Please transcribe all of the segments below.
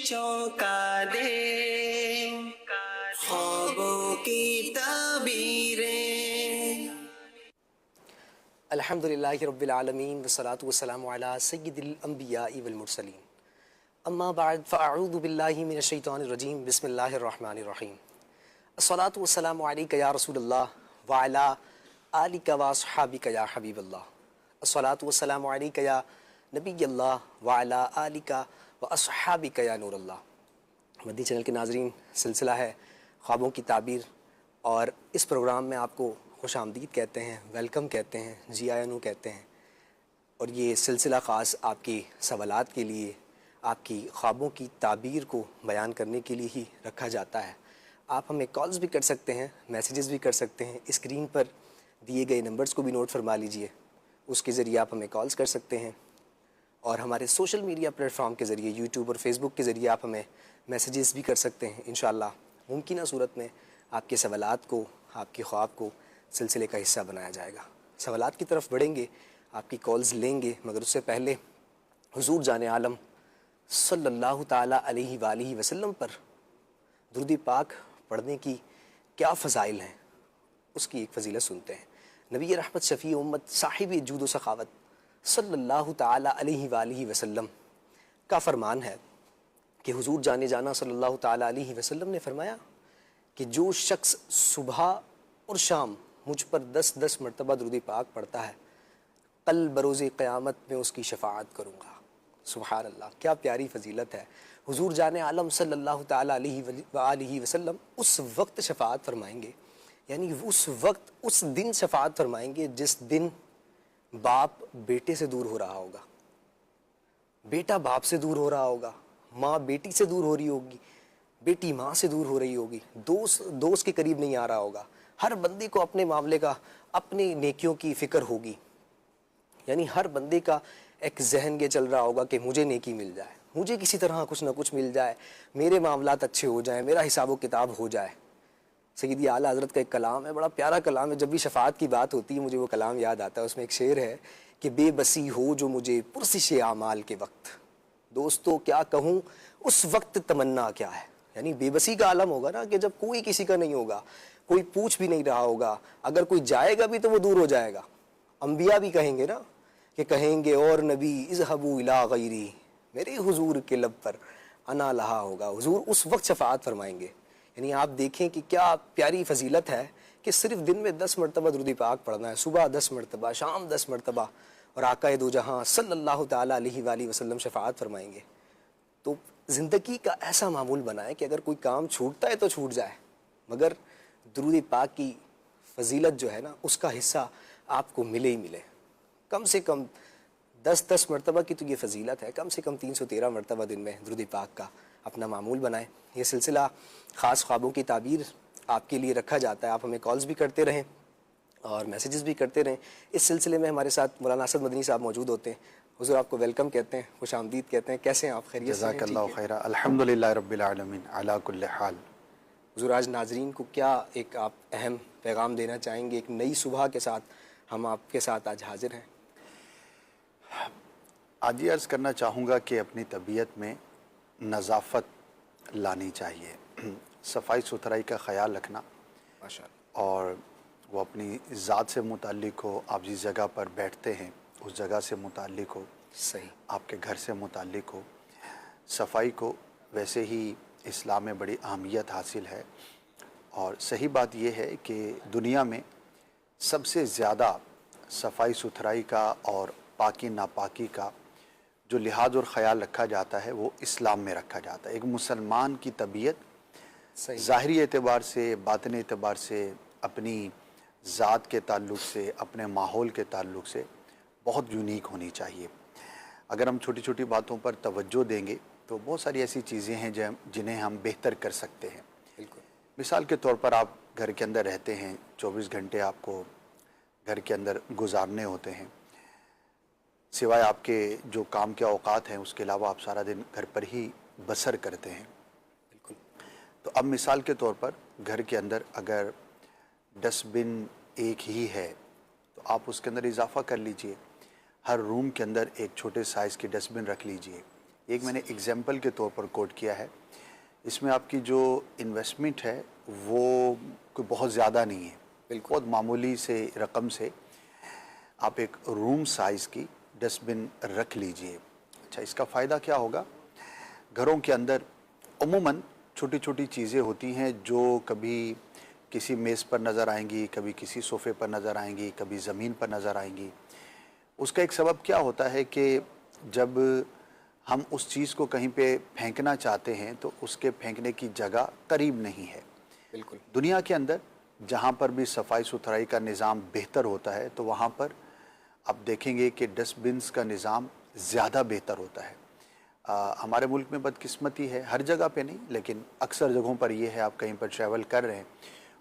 चौंका दे, ख्वाबों की ताबीरें। अल्हम्दुलिल्लाहि रब्बिल आलमीन वस्सलातु वस्सलामु अला सय्यिदिल अंबियाइ वल मुरसलीन। अम्मा बाद फ़अऊज़ु बिल्लाहि मिनश शैतानिर रजीम। बिस्मिल्लाहिर रहमानिर रहीम। अस्सलातु वस्सलामु अलैका या रसूलल्लाह व अला आलिका व अस्हाबिका या हबीबल्लाह। अस्सलातु वस्सलामु अलैका या नबियल्लाह व अला आलिका व अस्हाबिका या नूरल्लाह। मदनी चैनल के नाज़रीन, सिलसिला है ख्वाबों की ताबीर और इस प्रोग्राम में आपको खुशामदीद कहते हैं, वेलकम कहते हैं, जी आयनू कहते हैं। और ये सिलसिला ख़ास आपकी सवालात के लिए, आपकी ख्वाबों की ताबीर को बयान करने के लिए ही रखा जाता है। आप हमें कॉल्स भी कर सकते हैं, मैसेजेस भी कर सकते हैं। स्क्रीन पर दिए गए नंबर्स को भी नोट फरमा लीजिए, उसके ज़रिए आप हमें कॉल्स कर सकते हैं। और हमारे सोशल मीडिया प्लेटफॉर्म के ज़रिए, यूट्यूब और फेसबुक के ज़रिए आप हमें मैसेजेस भी कर सकते हैं। इंशाअल्लाह मुमकिन सूरत में आपके सवालात को, आपके ख्वाब को सिलसिले का हिस्सा बनाया जाएगा। सवालात की तरफ बढ़ेंगे, आपकी कॉल्स लेंगे, मगर उससे पहले हुज़ूर जाने आलम सल्लल्लाहु ताला अलैहि वालिहि वसल्लम पर दुरूद पाक पढ़ने की क्या फ़ज़ाइल हैं, उसकी एक फ़जीलत सुनते हैं। नबी रहमत शफ़ी उम्मत साहिब जूद व सखावत सल्लल्लाहु ताला अलैहि वालिहि वसल्लम का फ़रमान है कि हुज़ूर जाने जाना सल्लल्लाहु ताला अलैहि वसल्लम ने फ़रमाया कि जो शख्स सुबह और शाम मुझ पर 10-10 मरतबा दुरूद पाक पढ़ता है, कल बरोज़े क़यामत में उसकी शफ़ाअत करूँगा। सुभान अल्लाह, क्या प्यारी फ़जीलत है। हुज़ूर जाने आलम सल्लल्लाहु ताला अलैहि वसल्लम उस वक्त शफ़ाअत फ़रमाएंगे, यानी उस वक्त, उस दिन शफ़ाअत फ़रमाएंगे जिस दिन बाप बेटे से दूर हो रहा होगा, बेटा बाप से दूर हो रहा होगा, माँ बेटी से दूर हो रही होगी, बेटी माँ से दूर हो रही होगी, दोस्त के करीब नहीं आ रहा होगा। हर बंदे को अपने मामले का, अपनी नेकियों की फ़िक्र होगी। यानी हर बंदे का एक जहन ये चल रहा होगा कि मुझे नेकी मिल जाए, मुझे किसी तरह कुछ ना कुछ मिल जाए, मेरे मामलात अच्छे हो जाएं, मेरा हिसाब व किताब हो जाए। सैयदी आला हज़रत का एक कलाम है, बड़ा प्यारा कलाम है। जब भी शफ़ाअत की बात होती है मुझे वो कलाम याद आता है। उसमें एक शेर है कि बेबसी हो जो मुझे पुरसिश आमाल के वक्त, दोस्तों क्या कहूँ उस वक्त तमन्ना क्या है। यानी बेबसी का आलम होगा ना, कि जब कोई किसी का नहीं होगा, कोई पूछ भी नहीं रहा होगा, अगर कोई जाएगा भी तो वो दूर हो जाएगा। अंबिया भी कहेंगे ना, कि कहेंगे और नबी इज़हबू इला गैरी, मेरे हुजूर के लब पर अना लहा होगा। हुजूर उस वक्त शफ़ाअत फरमाएंगे। यानी आप देखें कि क्या प्यारी फ़जीलत है कि सिर्फ़ दिन में 10 मरतबा दुरूद पाक पढ़ना है, सुबह 10 मरतबा, शाम 10 मरतबा, और आका दो जहाँ सल्लल्लाहु ताला अलैहि वसल्लम शफ़ाअत फरमाएंगे। तो ज़िंदगी का ऐसा मामूल बनाए कि अगर कोई काम छूटता है तो छूट जाए, मगर दुरूद पाक की फ़जीलत जो है ना, उसका हिस्सा आपको मिले ही मिले। कम से कम 10-10 मरतबा की तो ये फ़जीलत है, कम से कम 313 मरतबा दिन में दुरूद पाक का अपना मामूल बनाएं। ये सिलसिला ख़ास ख्वाबों की ताबीर आपके लिए रखा जाता है। आप हमें कॉल्स भी करते रहें और मैसेजेस भी करते रहें। इस सिलसिले में हमारे साथ मौलाना असद मदनी साहब मौजूद होते हैं। हुज़ूर आपको वेलकम कहते हैं, खुशामदीद कहते हैं। कैसे हैं आप? खैरियत से हैं? जज़ाकल्लाहु खैरा, अल्हम्दुलिल्लाह रब्बिल आलमीन अला कुल्लि हाल। हुज़ूर आज नाज़रीन को क्या एक आप अहम पैगाम देना चाहेंगे? एक नई सुबह के साथ हम आपके साथ आज हाज़िर हैं। आज ये अर्ज़ करना चाहूँगा कि अपनी तबीयत में नज़ाफ़त लानी चाहिए, सफाई सुथराई का ख़याल रखना, माशाअल्लाह, और वो अपनी ज़ात से मुताल्लिक़ हो, आप जिस जगह पर बैठते हैं उस जगह से मुताल्लिक़ हो, सही, आपके घर से मुताल्लिक़ हो। सफाई को वैसे ही इस्लाम में बड़ी अहमियत हासिल है, और सही बात यह है कि दुनिया में सबसे ज़्यादा सफाई सुथराई का और पाकी नापाकी का जो लिहाज और ख़याल रखा जाता है वो इस्लाम में रखा जाता है। एक मुसलमान की तबीयत सही, ज़ाहिरी एतबार से, बातिनी एतबार से, अपनी ज़ात के ताल्लुक़ से, अपने माहौल के ताल्लुक़ से बहुत यूनिक होनी चाहिए। अगर हम छोटी छोटी बातों पर तवज्जो देंगे तो बहुत सारी ऐसी चीज़ें हैं जिन्हें हम बेहतर कर सकते हैं। बिल्कुल, मिसाल के तौर पर आप घर के अंदर रहते हैं, 24 घंटे आपको घर के अंदर गुजारने होते हैं, सिवाय आपके जो काम के औकात हैं उसके अलावा आप सारा दिन घर पर ही बसर करते हैं। बिल्कुल, तो अब मिसाल के तौर पर घर के अंदर अगर डस्टबिन एक ही है तो आप उसके अंदर इजाफ़ा कर लीजिए। हर रूम के अंदर एक छोटे साइज़ की डस्टबिन रख लीजिए, एक मैंने एग्जाम्पल के तौर पर कोट किया है। इसमें आपकी जो इन्वेस्टमेंट है वो कोई बहुत ज़्यादा नहीं है, बिल्कुल। बहुत मामूली से रकम से आप एक रूम साइज़ की डस्टबिन रख लीजिए। अच्छा, इसका फ़ायदा क्या होगा? घरों के अंदर अमूमन छोटी छोटी चीज़ें होती हैं जो कभी किसी मेज़ पर नज़र आएंगी, कभी किसी सोफ़े पर नज़र आएंगी, कभी ज़मीन पर नज़र आएंगी। उसका एक सबब क्या होता है कि जब हम उस चीज़ को कहीं पे फेंकना चाहते हैं तो उसके फेंकने की जगह करीब नहीं है। बिल्कुल। दुनिया के अंदर जहाँ पर भी सफाई सुथराई का निज़ाम बेहतर होता है तो वहाँ पर आप देखेंगे कि डस्टबिन्स का निज़ाम ज़्यादा बेहतर होता है। हमारे मुल्क में बदकिस्मती है, हर जगह पे नहीं लेकिन अक्सर जगहों पर ये है, आप कहीं पर ट्रैवल कर रहे हैं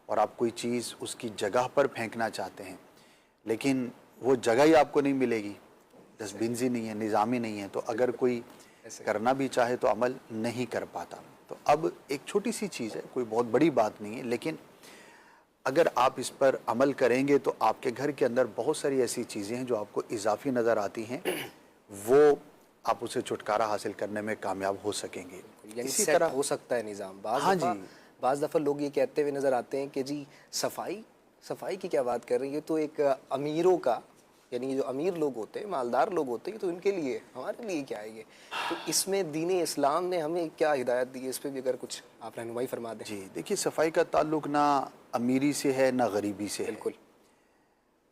और आप कोई चीज़ उसकी जगह पर फेंकना चाहते हैं लेकिन वो जगह ही आपको नहीं मिलेगी, डस्टबिन्स ही नहीं है, निज़ाम ही नहीं है, तो अगर कोई करना भी चाहे तो अमल नहीं कर पाता। तो अब एक छोटी सी चीज़ है, कोई बहुत बड़ी बात नहीं है, लेकिन अगर आप इस पर अमल करेंगे तो आपके घर के अंदर बहुत सारी ऐसी चीज़ें हैं जो आपको इजाफी नज़र आती हैं, वो आप उसे छुटकारा हासिल करने में कामयाब हो सकेंगे। यानी इसी सेट तरह हो सकता है निज़ाम। हाँ जी। बाज़ दफ़ा लोग ये कहते हुए नज़र आते हैं कि जी सफाई की क्या बात कर रही है, तो एक अमीरों का, यानी जो अमीर लोग होते हैं, मालदार लोग होते हैं, तो इनके लिए, हमारे लिए क्या है ये? तो इसमें दीन इस्लाम ने हमें क्या हिदायत दी है, इस पर भी अगर कुछ आप रहनुमाई फरमा दें। जी, देखिए सफाई का ताल्लुक ना अमीरी से है ना गरीबी से है। बिल्कुल।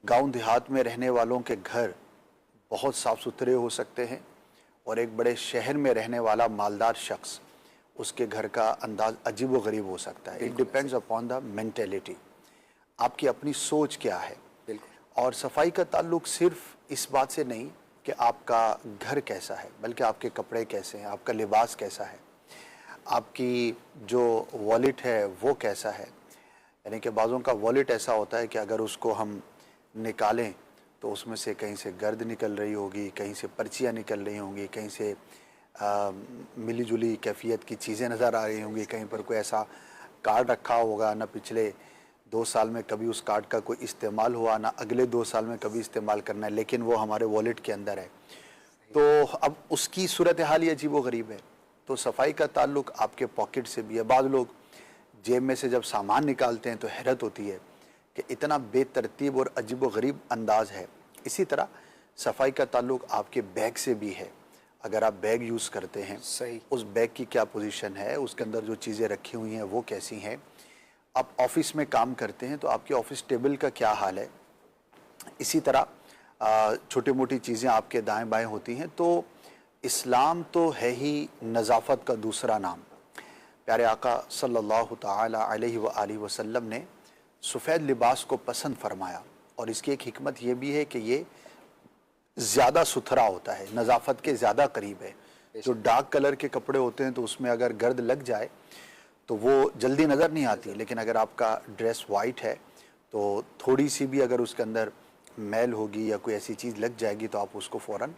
गांव देहात में रहने वालों के घर बहुत साफ़ सुथरे हो सकते हैं और एक बड़े शहर में रहने वाला मालदार शख्स, उसके घर का अंदाज अजीब व गरीब हो सकता है। It depends upon the mentality, आपकी अपनी सोच क्या है। बिल्कुल। और सफाई का ताल्लुक सिर्फ इस बात से नहीं कि आपका घर कैसा है, बल्कि आपके कपड़े कैसे हैं, आपका लिबास कैसा है, आपकी जो वॉलेट है वो कैसा है। यानी कि बाज़ों का वॉलेट ऐसा होता है कि अगर उसको हम निकालें तो उसमें से कहीं से गर्द निकल रही होगी, कहीं से पर्चियाँ निकल रही होंगी, कहीं से मिली जुली कैफियत की चीज़ें नज़र आ रही होंगी, कहीं पर कोई ऐसा कार्ड रखा होगा ना पिछले 2 साल में कभी उस कार्ड का कोई इस्तेमाल हुआ, ना अगले 2 साल में कभी इस्तेमाल करना है, लेकिन वो हमारे वॉलेट के अंदर है। तो अब उसकी सूरत हाल ही अजीब व गरीब है। तो सफाई का ताल्लुक आपके पॉकेट से भी है। बाद लोग जेब में से जब सामान निकालते हैं तो हैरत होती है कि इतना बेतरतीब और अजीब व गरीब अंदाज है। इसी तरह सफाई का ताल्लुक आपके बैग से भी है। अगर आप बैग यूज़ करते हैं, सही। उस बैग की क्या पोजीशन है, उसके अंदर जो चीज़ें रखी हुई हैं वो कैसी हैं। आप ऑफिस में काम करते हैं तो आपकी ऑफिस टेबल का क्या हाल है। इसी तरह छोटी मोटी चीज़ें आपके दाएं बाएं होती हैं। तो इस्लाम तो है ही नज़ाफ़त का दूसरा नाम। प्यारे आका सल्लल्लाहु ताला अलैहि व आलिहि वसल्लम ने सफ़ेद लिबास को पसंद फरमाया और इसकी एक हिकमत ये भी है कि ये ज़्यादा सुथरा होता है, नज़ाफ़त के ज़्यादा करीब है। जो डार्क कलर के कपड़े होते हैं तो उसमें अगर गर्द लग जाए तो वो जल्दी नज़र नहीं आती, लेकिन अगर आपका ड्रेस वाइट है तो थोड़ी सी भी अगर उसके अंदर मैल होगी या कोई ऐसी चीज़ लग जाएगी तो आप उसको फ़ौरन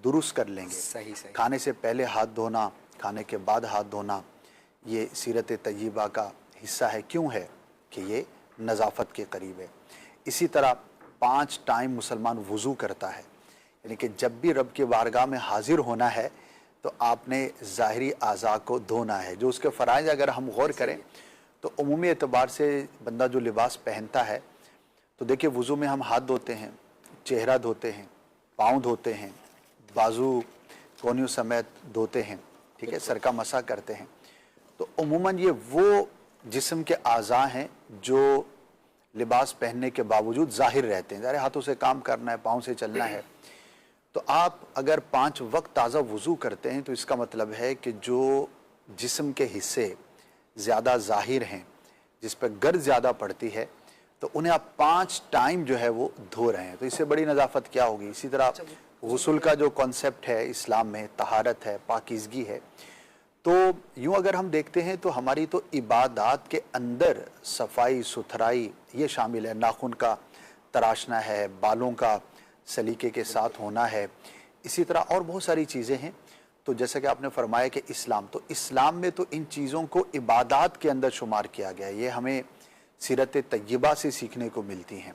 दुरुस्त कर लेंगे। सही सही। खाने से पहले हाथ धोना, खाने के बाद हाथ धोना, ये सीरत तय्यबा का हिस्सा है। क्यों है कि ये नज़ाफ़त के करीब है। इसी तरह 5 टाइम मुसलमान वज़ू करता है, यानी कि जब भी रब के बारगाह में हाजिर होना है तो आपने ज़ाहिरी आज़ा को धोना है। जो उसके फ़राइज़ अगर हम गौर करें तो उमूमी एतबार से बंदा जो लिबास पहनता है तो देखिए वज़ू में हम हाथ धोते हैं, चेहरा धोते हैं, पाँव धोते हैं, बाजू कोहनियों समेत धोते हैं, ठीक है, सर का मसा करते हैं। तो उमूमन ये वो जिस्म के आज़ा हैं जो लिबास पहनने के बावजूद ज़ाहिर रहते हैं। ज़ाहिर हाथों से काम करना है, पाँव से चलना है। तो आप अगर 5 वक्त ताज़ा वज़ू करते हैं तो इसका मतलब है कि जो जिस्म के हिस्से ज़्यादा ज़ाहिर हैं, जिस पर गर्द ज़्यादा पड़ती है, तो उन्हें आप 5 टाइम जो है वो धो रहे हैं। तो इससे बड़ी नज़ाफ़त क्या होगी। इसी तरह गुस्ल का जो कॉन्सेप्ट है इस्लाम में, तहारत है, पाकीज़गी है। तो यूँ अगर हम देखते हैं तो हमारी तो इबादत के अंदर सफाई सुथराई ये शामिल है। नाखून का तराशना है, बालों का सलीके के साथ होना है, इसी तरह और बहुत सारी चीज़ें हैं। तो जैसा कि आपने फरमाया कि इस्लाम में तो इन चीज़ों को इबादत के अंदर शुमार किया गया है। ये हमें सीरत तय्यबा से सीखने को मिलती हैं।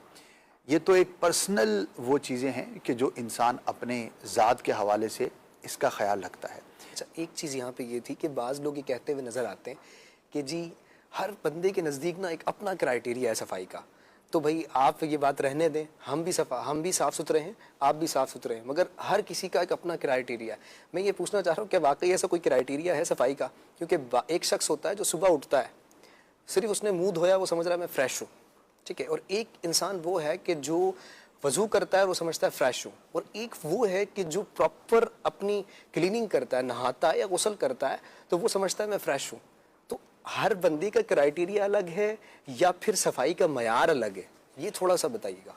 ये तो एक पर्सनल वो चीज़ें हैं कि जो इंसान अपने ज़ात के हवाले से इसका ख्याल रखता है। अच्छा, एक चीज़ यहाँ पे ये थी कि बाज़ लोग ये कहते हुए नज़र आते हैं कि जी हर बंदे के नज़दीक ना एक अपना क्राइटेरिया है सफाई का, तो भाई आप ये बात रहने दें, हम भी साफ़ सुथरे हैं, आप भी साफ़ सुथरे हैं, मगर हर किसी का एक अपना क्राइटेरिया है। मैं ये पूछना चाह रहा हूँ कि वाकई ऐसा कोई क्राइटेरिया है सफाई का? क्योंकि एक शख्स होता है जो सुबह उठता है, सिर्फ उसने मुँह धोया वो समझ रहा है मैं फ़्रेश हूँ, ठीक है, और एक इंसान वो है कि जो वज़ू करता है वो समझता है फ़्रेश हूँ, और एक वो है कि जो प्रॉपर अपनी क्लीनिंग करता है, नहाता है या गुस्ल करता है, तो वो समझता है मैं फ़्रेश हूँ। तो हर बंदे का क्राइटेरिया अलग है या फिर सफाई का मयार अलग है? ये थोड़ा सा बताइएगा।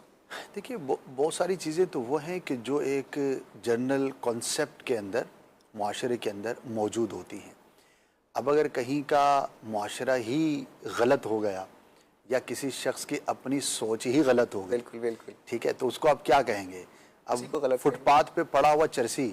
देखिए, बहुत सारी चीज़ें तो वो हैं कि जो एक जनरल कॉन्सेप्ट के अंदर, मुआशरे के अंदर मौजूद होती हैं। अब अगर कहीं का मुआशरा ही गलत हो गया या किसी शख्स की अपनी सोच ही गलत हो गई, बिल्कुल बिल्कुल, ठीक है, तो उसको आप क्या कहेंगे? उसी को अब गलत फुटपाथ पे पड़ा हुआ चरसी,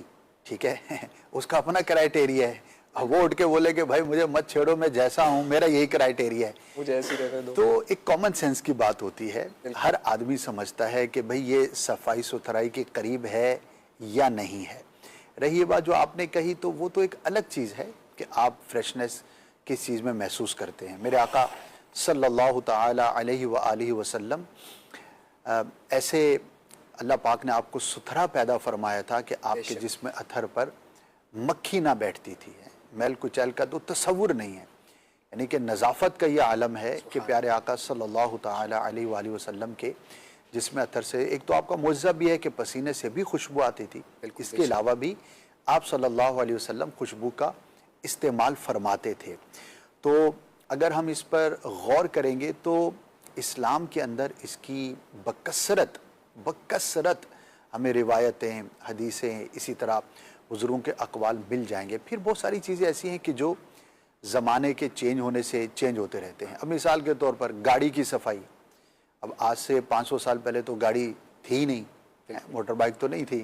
ठीक है उसका अपना क्राइटेरिया है। अब वो उठ के बोले कि भाई मुझे मत छेड़ो, मैं जैसा हूँ मेरा यही क्राइटेरिया है, मुझे ऐसी रहने दो। तो एक कॉमन सेंस की बात होती है। हर आदमी समझता है कि भाई ये सफाई सुथराई के करीब है या नहीं है। रही ये बात जो आपने कही, तो वो तो एक अलग चीज़ है कि आप फ्रेशनेस किस चीज़ में महसूस करते हैं। मेरे आका सल्लल्लाहु ताला अलैहि व आलिहि वसल्लम ऐसे अल्लाह पाक ने आपको सुथरा पैदा फरमाया था कि आपके जिस्म अथर पर मक्खी ना बैठती थी। मैल कुचैल का तो तसव्वुर नहीं है। यानी कि नज़ाफ़त का ये आलम है कि प्यारे आका सल्लल्लाहु ताला अलैहि वसल्लम के जिसमें अथर से एक तो आपका मुअज़्ज़ज़ भी है कि पसीने से भी खुशबू आती थी, इसके अलावा भी आप सल्लल्लाहु अलैहि वसल्लम खुशबू का इस्तेमाल फरमाते थे। तो अगर हम इस पर गौर करेंगे तो इस्लाम के अंदर इसकी बकसरत हमें रिवायतें, हदीसें, इसी तरह बुज़ुर्गों के अक़वाल मिल जाएंगे। फिर बहुत सारी चीज़ें ऐसी हैं कि जो ज़माने के चेंज होने से चेंज होते रहते हैं। अब मिसाल के तौर पर गाड़ी की सफाई, अब आज से 500 साल पहले तो गाड़ी थी ही नहीं, मोटर बाइक तो नहीं थी,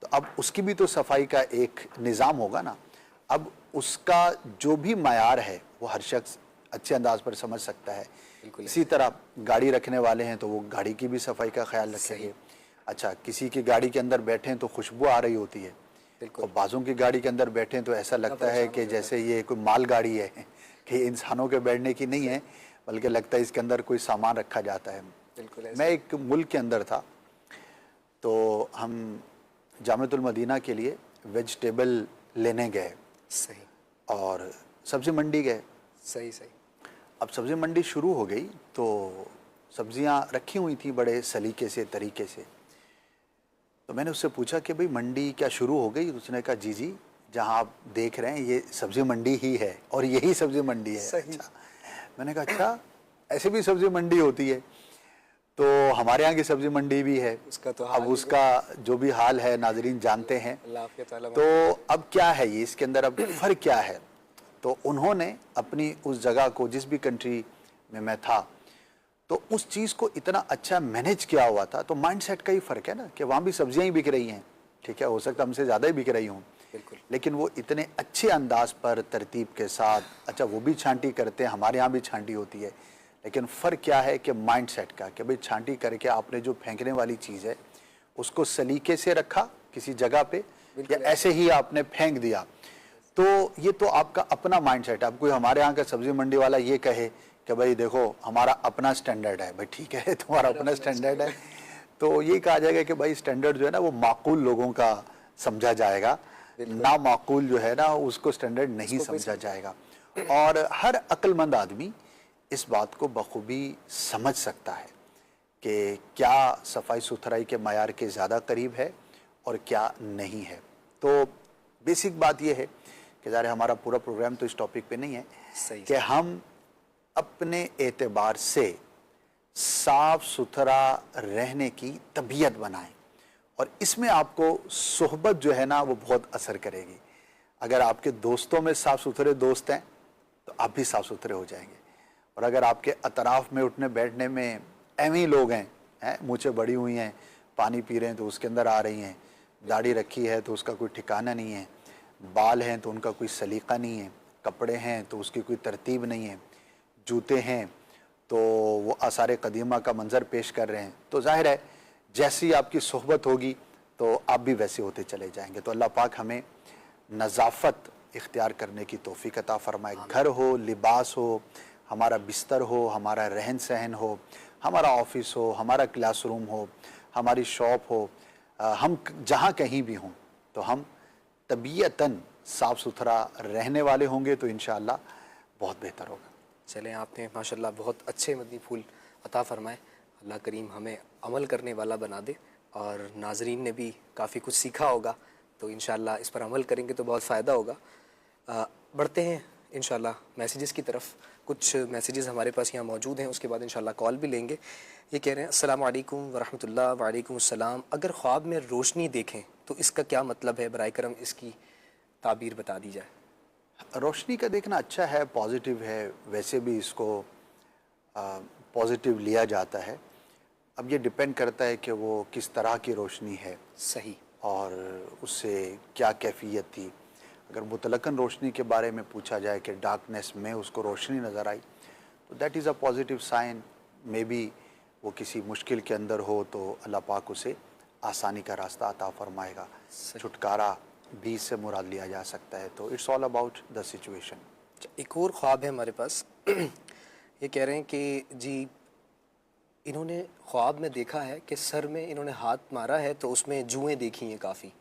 तो अब उसकी भी तो सफाई का एक निज़ाम होगा ना। अब उसका जो भी मयार है वो हर शख्स अच्छे अंदाज पर समझ सकता है। इसी तरह गाड़ी रखने वाले हैं तो वो गाड़ी की भी सफाई का ख्याल रखेंगे। अच्छा, किसी की गाड़ी के अंदर बैठें तो खुशबू आ रही होती है, और बाज़ों की गाड़ी के अंदर बैठें तो ऐसा लगता है कि जैसे ये कोई माल गाड़ी है कि इंसानों के बैठने की नहीं है, बल्कि लगता है इसके अंदर कोई सामान रखा जाता है। मैं एक मुल्क के अंदर था, तो हम जामिअतुल मदीना के लिए वेजिटेबल लेने गए। सही। और सब्ज़ी मंडी गए। सही। अब सब्ज़ी मंडी शुरू हो गई तो सब्ज़ियाँ रखी हुई थी बड़े सलीके से, तरीके से। तो मैंने उससे पूछा कि भाई मंडी क्या शुरू हो गई? उसने कहा जी जी, जहाँ आप देख रहे हैं ये सब्ज़ी मंडी ही है और यही सब्ज़ी मंडी है। अच्छा। मैंने कहा अच्छा, ऐसे भी सब्ज़ी मंडी होती है? तो हमारे यहाँ की सब्ज़ी मंडी भी है। उसका तो अब उसका जो भी हाल है नाज़रीन जानते हैं। तो अब क्या है ये, इसके अंदर अब फ़र्क क्या है? तो उन्होंने अपनी उस जगह को, जिस भी कंट्री में मैं था, तो उस चीज़ को इतना अच्छा मैनेज किया हुआ था। तो माइंडसेट का ही फ़र्क है ना कि वहाँ भी सब्जियाँ ही बिक रही हैं, ठीक है, हो सकता है हमसे ज़्यादा ही बिक रही हों, लेकिन वो इतने अच्छे अंदाज पर, तरतीब के साथ, अच्छा वो भी छांटी करते हैं, हमारे यहाँ भी छांटी होती है, लेकिन फ़र्क क्या है कि माइंडसेट का, कि भाई छांटी करके आपने जो फेंकने वाली चीज़ है उसको सलीके से रखा किसी जगह पे, या ऐसे ही आपने फेंक दिया। तो ये तो आपका अपना माइंडसेट है। अब कोई हमारे यहाँ का सब्ज़ी मंडी वाला ये कहे कि भाई देखो हमारा अपना स्टैंडर्ड है, भाई ठीक है तुम्हारा अपना स्टैंडर्ड है, तो ये कहा जाएगा कि भाई स्टैंडर्ड जो है ना वो माकूल लोगों का समझा जाएगा, ना माकूल जो है ना उसको स्टैंडर्ड नहीं समझा जाएगा। और हर अक्लमंद आदमी इस बात को बखूबी समझ सकता है कि क्या सफाई सुथराई के मयार के ज़्यादा करीब है और क्या नहीं है। तो बेसिक बात यह है कि ज़ाहिर हमारा पूरा प्रोग्राम तो इस टॉपिक पे नहीं है कि हम अपने एतबार से साफ सुथरा रहने की तबीयत बनाएं, और इसमें आपको सोहबत जो है ना वो बहुत असर करेगी। अगर आपके दोस्तों में साफ सुथरे दोस्त हैं तो आप भी साफ सुथरे हो जाएंगे, और अगर आपके अतराफ़ में उठने बैठने में ऐवी लोग हैं, मूँछें बड़ी हुई हैं, पानी पी रहे हैं तो उसके अंदर आ रही हैं, दाढ़ी रखी है तो उसका कोई ठिकाना नहीं है, बाल हैं तो उनका कोई सलीका नहीं है, कपड़े हैं तो उसकी कोई तरतीब नहीं है, जूते हैं तो वो आसार कदीमा का मंज़र पेश कर रहे हैं, तो जाहिर है जैसी आपकी सोहबत होगी तो आप भी वैसे होते चले जाएंगे। तो अल्लाह पाक हमें नज़ाफ़त इख्तियार करने की तौफ़ीक अता फ़रमाए। घर हो, लिबास हो, हमारा बिस्तर हो, हमारा रहन सहन हो, हमारा ऑफिस हो, हमारा क्लासरूम हो, हमारी शॉप हो, हम जहाँ कहीं भी हों, तो हम तबीयतन साफ़ सुथरा रहने वाले होंगे तो इंशाअल्लाह बहुत बेहतर होगा। चलें, आपने माशाल्लाह बहुत अच्छे मदनी फूल अता फ़रमाए। अल्लाह करीम हमें अमल करने वाला बना दे, और नाज़रीन ने भी काफ़ी कुछ सीखा होगा, तो इंशाअल्लाह इस पर अमल करेंगे तो बहुत फ़ायदा होगा। बढ़ते हैं इंशाअल्लाह मैसेजेस की तरफ। कुछ मैसेजेस हमारे पास यहाँ मौजूद हैं, उसके बाद इंशाअल्लाह कॉल भी लेंगे। ये कह रहे हैं, अस्सलाम वालेकुम वरहमतुल्लाह। वालेकुम अस्सलाम। अगर ख्वाब में रोशनी देखें तो इसका क्या मतलब है? बराए करम इसकी ताबीर बता दी जाए। रोशनी का देखना अच्छा है, पॉजिटिव है, वैसे भी इसको पॉजिटिव लिया जाता है। अब ये डिपेंड करता है कि वो किस तरह की रोशनी है सही। और उससे क्या कैफियत थी। अगर मुतलकन रोशनी के बारे में पूछा जाए कि डार्कनेस में उसको रोशनी नज़र आई, तो that is a positive sign. Maybe वो किसी मुश्किल के अंदर हो तो अल्लाह पाक उसे आसानी का रास्ता अता फ़रमाएगा, छुटकारा भी इससे मुराद लिया जा सकता है। तो it's all about the situation. एक और ख्वाब है हमारे पास। ये कह रहे हैं कि जी, इन्होंने ख्वाब में देखा है कि सर में इन्होंने हाथ मारा है तो उसमें जुएँ देखी हैं काफ़ी,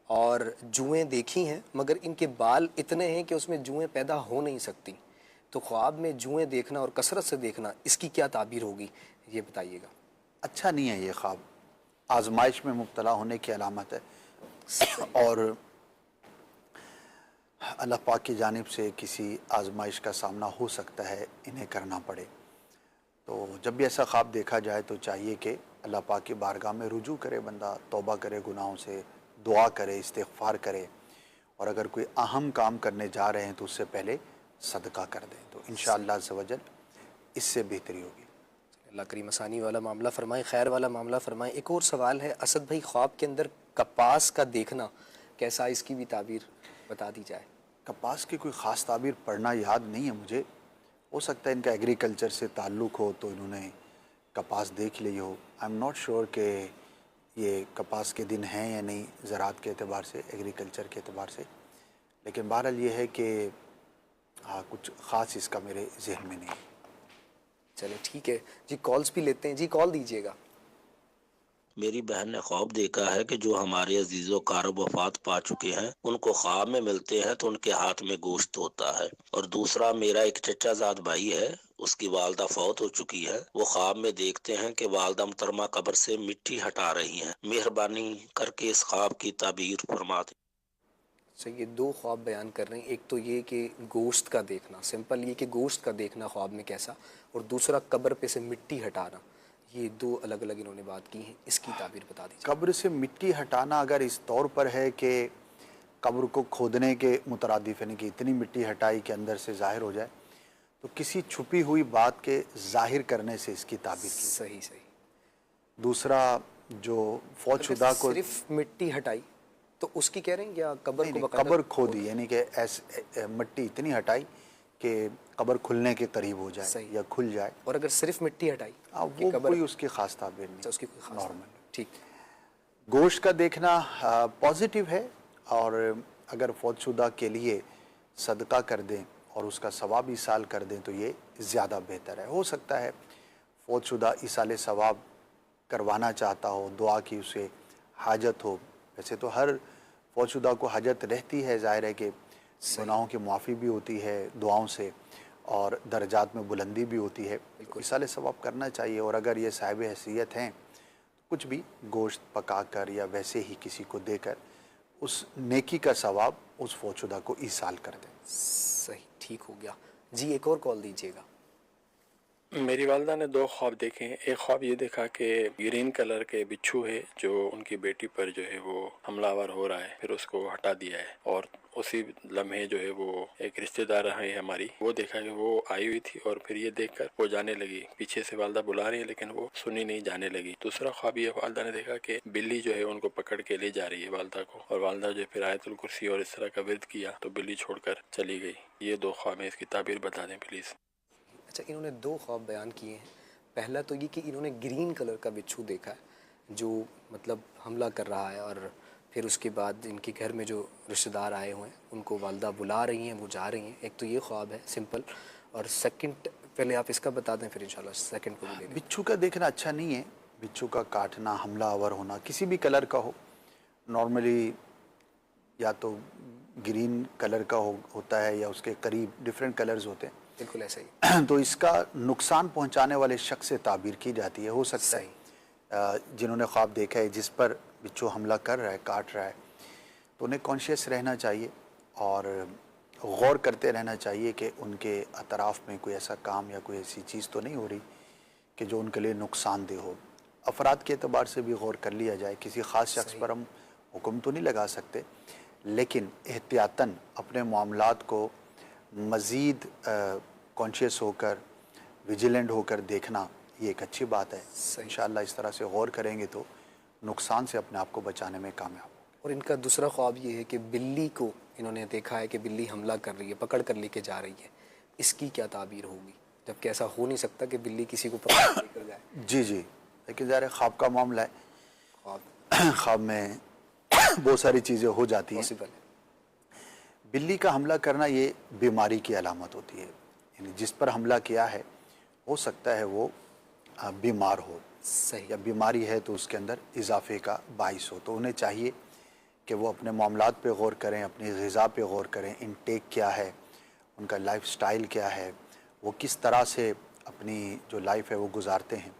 और जुएँ देखी हैं मगर इनके बाल इतने हैं कि उसमें जुएँ पैदा हो नहीं सकती। तो ख्वाब में जुएँ देखना और कसरत से देखना, इसकी क्या ताबीर होगी, ये बताइएगा। अच्छा नहीं है ये ख्वाब, आजमाइश में मुब्तला होने की अलामत है और अल्लाह पाक की जानिब से किसी आजमाइश का सामना हो सकता है, इन्हें करना पड़े। तो जब भी ऐसा ख्वाब देखा जाए तो चाहिए कि अल्लाह पाक की बारगाह में रुजू करे बंदा, तौबा करे गुनाहों से, दुआ करे, इस्तिग़फ़ार करे, और अगर कोई अहम काम करने जा रहे हैं तो उससे पहले सदका कर दें, तो इंशाअल्लाह अज़्ज़ व जल इससे बेहतरी होगी। अल्लाह करीम आसानी वाला मामला फ़रमाए, खैर वाला मामला फ़रमाए। एक और सवाल है, असद भाई, ख्वाब के अंदर कपास का देखना कैसा, इसकी भी ताबीर बता दी जाए। कपास की कोई ख़ास ताबीर पढ़ना याद नहीं है मुझे, हो सकता है इनका एग्रीकल्चर से ताल्लुक़ हो तो इन्होंने कपास देख ली हो। आई एम नॉट श्योर कि ये कपास के दिन हैं या नहीं, ज़राअत के एतबार से, एग्रीकल्चर के एतबार से, लेकिन बहरहाल ये है कि हाँ, कुछ ख़ास इसका मेरे जहन में नहीं है। चले ठीक है जी, कॉल्स भी लेते हैं जी, कॉल दीजिएगा। मेरी बहन ने ख्वाब देखा है कि जो हमारे अजीजों कारब वफात पा चुके हैं उनको ख्वाब में मिलते हैं तो उनके हाथ में गोश्त होता है। और दूसरा, मेरा एक चचाजाद भाई है, उसकी वालदा फौत हो चुकी है। वो ख्वाब में देखते हैं कि वालदा मुहतरमा कब्र से मिट्टी हटा रही हैं। मेहरबानी करके इस ख्वाब की ताबीर फरमा दें। सो ये दो ख्वाब बयान कर रहे हैं, एक तो ये कि गोश्त का देखना, सिंपल ये कि गोश्त का देखना ख्वाब में कैसा, और दूसरा कब्र पे से मिट्टी हटाना। ये दो अलग अलग इन्होंने बात की है, इसकी ताबीर बता दीजिए। कब्र से मिट्टी हटाना अगर इस तौर पर है कि कब्र को खोदने के मुतरादिफ, यानी कि इतनी मिट्टी हटाई कि अंदर से ज़ाहिर हो जाए, तो किसी छुपी हुई बात के ज़ाहिर करने से इसकी ताबीर की। सही सही। दूसरा, जो फौतशुदा को सिर्फ मिट्टी हटाई तो उसकी कह रहे हैं, या कब्र को बकायदा कब्र खोदी, यानी कि ऐसे मिट्टी इतनी हटाई कि कब्र खुलने के करीब हो जाए या खुल जाए, और अगर सिर्फ मिट्टी हटाई वो कोई उसकी ख़ास ताबीर नहीं, उसकी कोई खास नॉर्मल। ठीक। गोश्त का देखना पॉजिटिव है, और अगर फौतशुदा के लिए सदका कर दें और उसका सवाब ईसाल कर दें तो ये ज़्यादा बेहतर है। हो सकता है फौतशुदा ईसाल सवाब करवाना चाहता हो, दुआ की उसे हाजत हो। वैसे तो हर फौतशुदा को हाजत रहती है, ज़ाहिर है कि गुनाहों की माफ़ी भी होती है दुआओं से, और दर्जात में बुलंदी भी होती है। ईसाल सवाब करना चाहिए, और अगर ये साहिब हैसियत हैं कुछ भी गोश्त पकाकर या वैसे ही किसी को देकर उस नेकी का सवाब उस फौतशुदा को ईसाल कर दें। सही, ठीक हो गया जी। एक और कॉल दीजिएगा। मेरी वालदा ने दो ख्वाब देखे हैं। एक ख्वाब ये देखा कि ग्रीन कलर के बिच्छू है जो उनकी बेटी पर जो है वो हमलावर हो रहा है, फिर उसको हटा दिया है। और उसी लम्हे जो है वो एक रिश्तेदार है हमारी, वो देखा कि वो आई हुई थी और फिर ये देखकर वो जाने लगी। पीछे से वालदा बुला रही है लेकिन वो सुनी नहीं, जाने लगी। दूसरा ख्वाब ये वालदा ने देखा कि बिल्ली जो है उनको पकड़ के ले जा रही है वालदा को, और वालदा जो है फिर आयतुल कुर्सी और इस तरह का विर्द किया तो बिल्ली छोड़कर चली गई। ये दो ख्वाब है, इसकी ताबीर बता दें प्लीज़। अच्छा, इन्होंने दो ख्वाब बयान किए हैं। पहला तो ये कि इन्होंने ग्रीन कलर का बिच्छू देखा है, जो मतलब हमला कर रहा है, और फिर उसके बाद इनके घर में जो रिश्तेदार आए हुए हैं उनको वालदा बुला रही हैं, वो जा रही हैं। एक तो ये ख्वाब है सिंपल, और सेकंड पहले आप इसका बता दें, फिर इंशाल्लाह सेकंड को भी ले लें। बिच्छू का देखना अच्छा नहीं है। बिच्छू का काटना, हमलावर होना, किसी भी कलर का हो, नॉर्मली या तो ग्रीन कलर का होता है या उसके करीब डिफरेंट कलर्स होते हैं। बिल्कुल ऐसा ही। तो इसका नुकसान पहुंचाने वाले शख्स से ताबीर की जाती है। हो सकता है जिन्होंने ख्वाब देखा है जिस पर बिच्छू हमला कर रहा है, काट रहा है, तो उन्हें कॉन्शियस रहना चाहिए और गौर करते रहना चाहिए कि उनके अतराफ़ में कोई ऐसा काम या कोई ऐसी चीज़ तो नहीं हो रही कि जो उनके लिए नुकसानदेह हो। अफराद के अतबार से भी गौर कर लिया जाए। किसी ख़ास शख्स पर हम हुक्म तो नहीं लगा सकते, लेकिन एहतियातन अपने मामलात को मज़ीद कॉन्शियस होकर, विजिलेंट होकर देखना, ये एक अच्छी बात है। इंशाअल्लाह इस तरह से गौर करेंगे तो नुकसान से अपने आप को बचाने में कामयाब। और इनका दूसरा ख्वाब ये है कि बिल्ली को इन्होंने देखा है कि बिल्ली हमला कर रही है, पकड़ कर लेके जा रही है। इसकी क्या ताबीर होगी, जबकि ऐसा हो नहीं सकता कि बिल्ली किसी को पकड़ कर लेकर जाए। जी जी, लेकिन ज़ाहिर है ख्वाब का मामला है, ख्वाब में बहुत सारी चीज़ें हो जाती हैं। पॉसिबल है। बिल्ली का हमला करना ये बीमारी की अलामत होती है। यानी जिस पर हमला किया है हो सकता है वो बीमार हो, सही, या बीमारी है तो उसके अंदर इजाफे का बाइस हो। तो उन्हें चाहिए कि वो अपने मामलात पे गौर करें, अपनी ग़िज़ा पे गौर करें, इनटेक क्या है, उनका लाइफ स्टाइल क्या है, वो किस तरह से अपनी जो लाइफ है वो गुजारते हैं।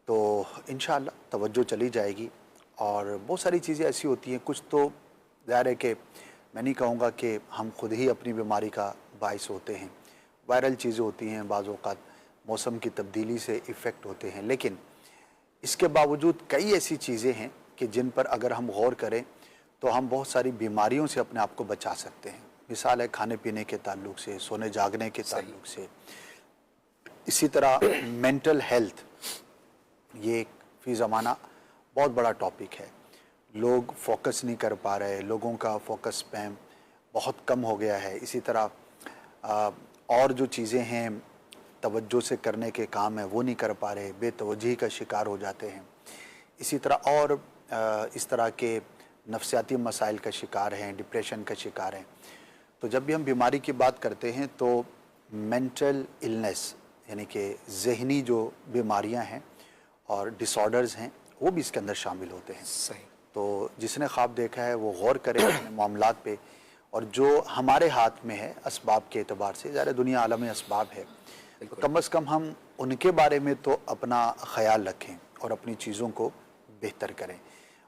तो इंशाअल्लाह तवज्जो चली जाएगी। और बहुत सारी चीज़ें ऐसी होती हैं, कुछ तो ज़ाहिर है कि मैं नहीं कहूँगा कि हम खुद ही अपनी बीमारी का बाइस होते हैं। वायरल चीज़ें होती हैं, बाज़ औक़ात मौसम की तब्दीली से इफ़ेक्ट होते हैं, लेकिन इसके बावजूद कई ऐसी चीज़ें हैं कि जिन पर अगर हम गौर करें तो हम बहुत सारी बीमारियों से अपने आप को बचा सकते हैं। मिसाल है खाने पीने के ताल्लुक से, सोने जागने के ताल्लुक से। इसी तरह मेंटल हेल्थ, ये एक फ़ी ज़माना बहुत बड़ा टॉपिक है। लोग फोकस नहीं कर पा रहे, लोगों का फोकस स्पैम बहुत कम हो गया है। इसी तरह और जो चीज़ें हैं तवज्जो से करने के काम है वो नहीं कर पा रहे, बेतवज्जी का शिकार हो जाते हैं। इसी तरह और इस तरह के नफ्सियाती मसाइल का शिकार हैं, डिप्रेशन का शिकार हैं। तो जब भी हम बीमारी की बात करते हैं तो मेंटल इलनेस यानी कि ज़हनी जो बीमारियां हैं और डिसऑर्डर्स हैं वो भी इसके अंदर शामिल होते हैं। सही। तो जिसने ख्वाब देखा है वो गौर करे अपने मामलात पे, और जो हमारे हाथ में है असबाब के एतबार से, ज़ाहिर दुनिया आलम असबाब है, तो कम से कम हम उनके बारे में तो अपना ख्याल रखें और अपनी चीज़ों को बेहतर करें।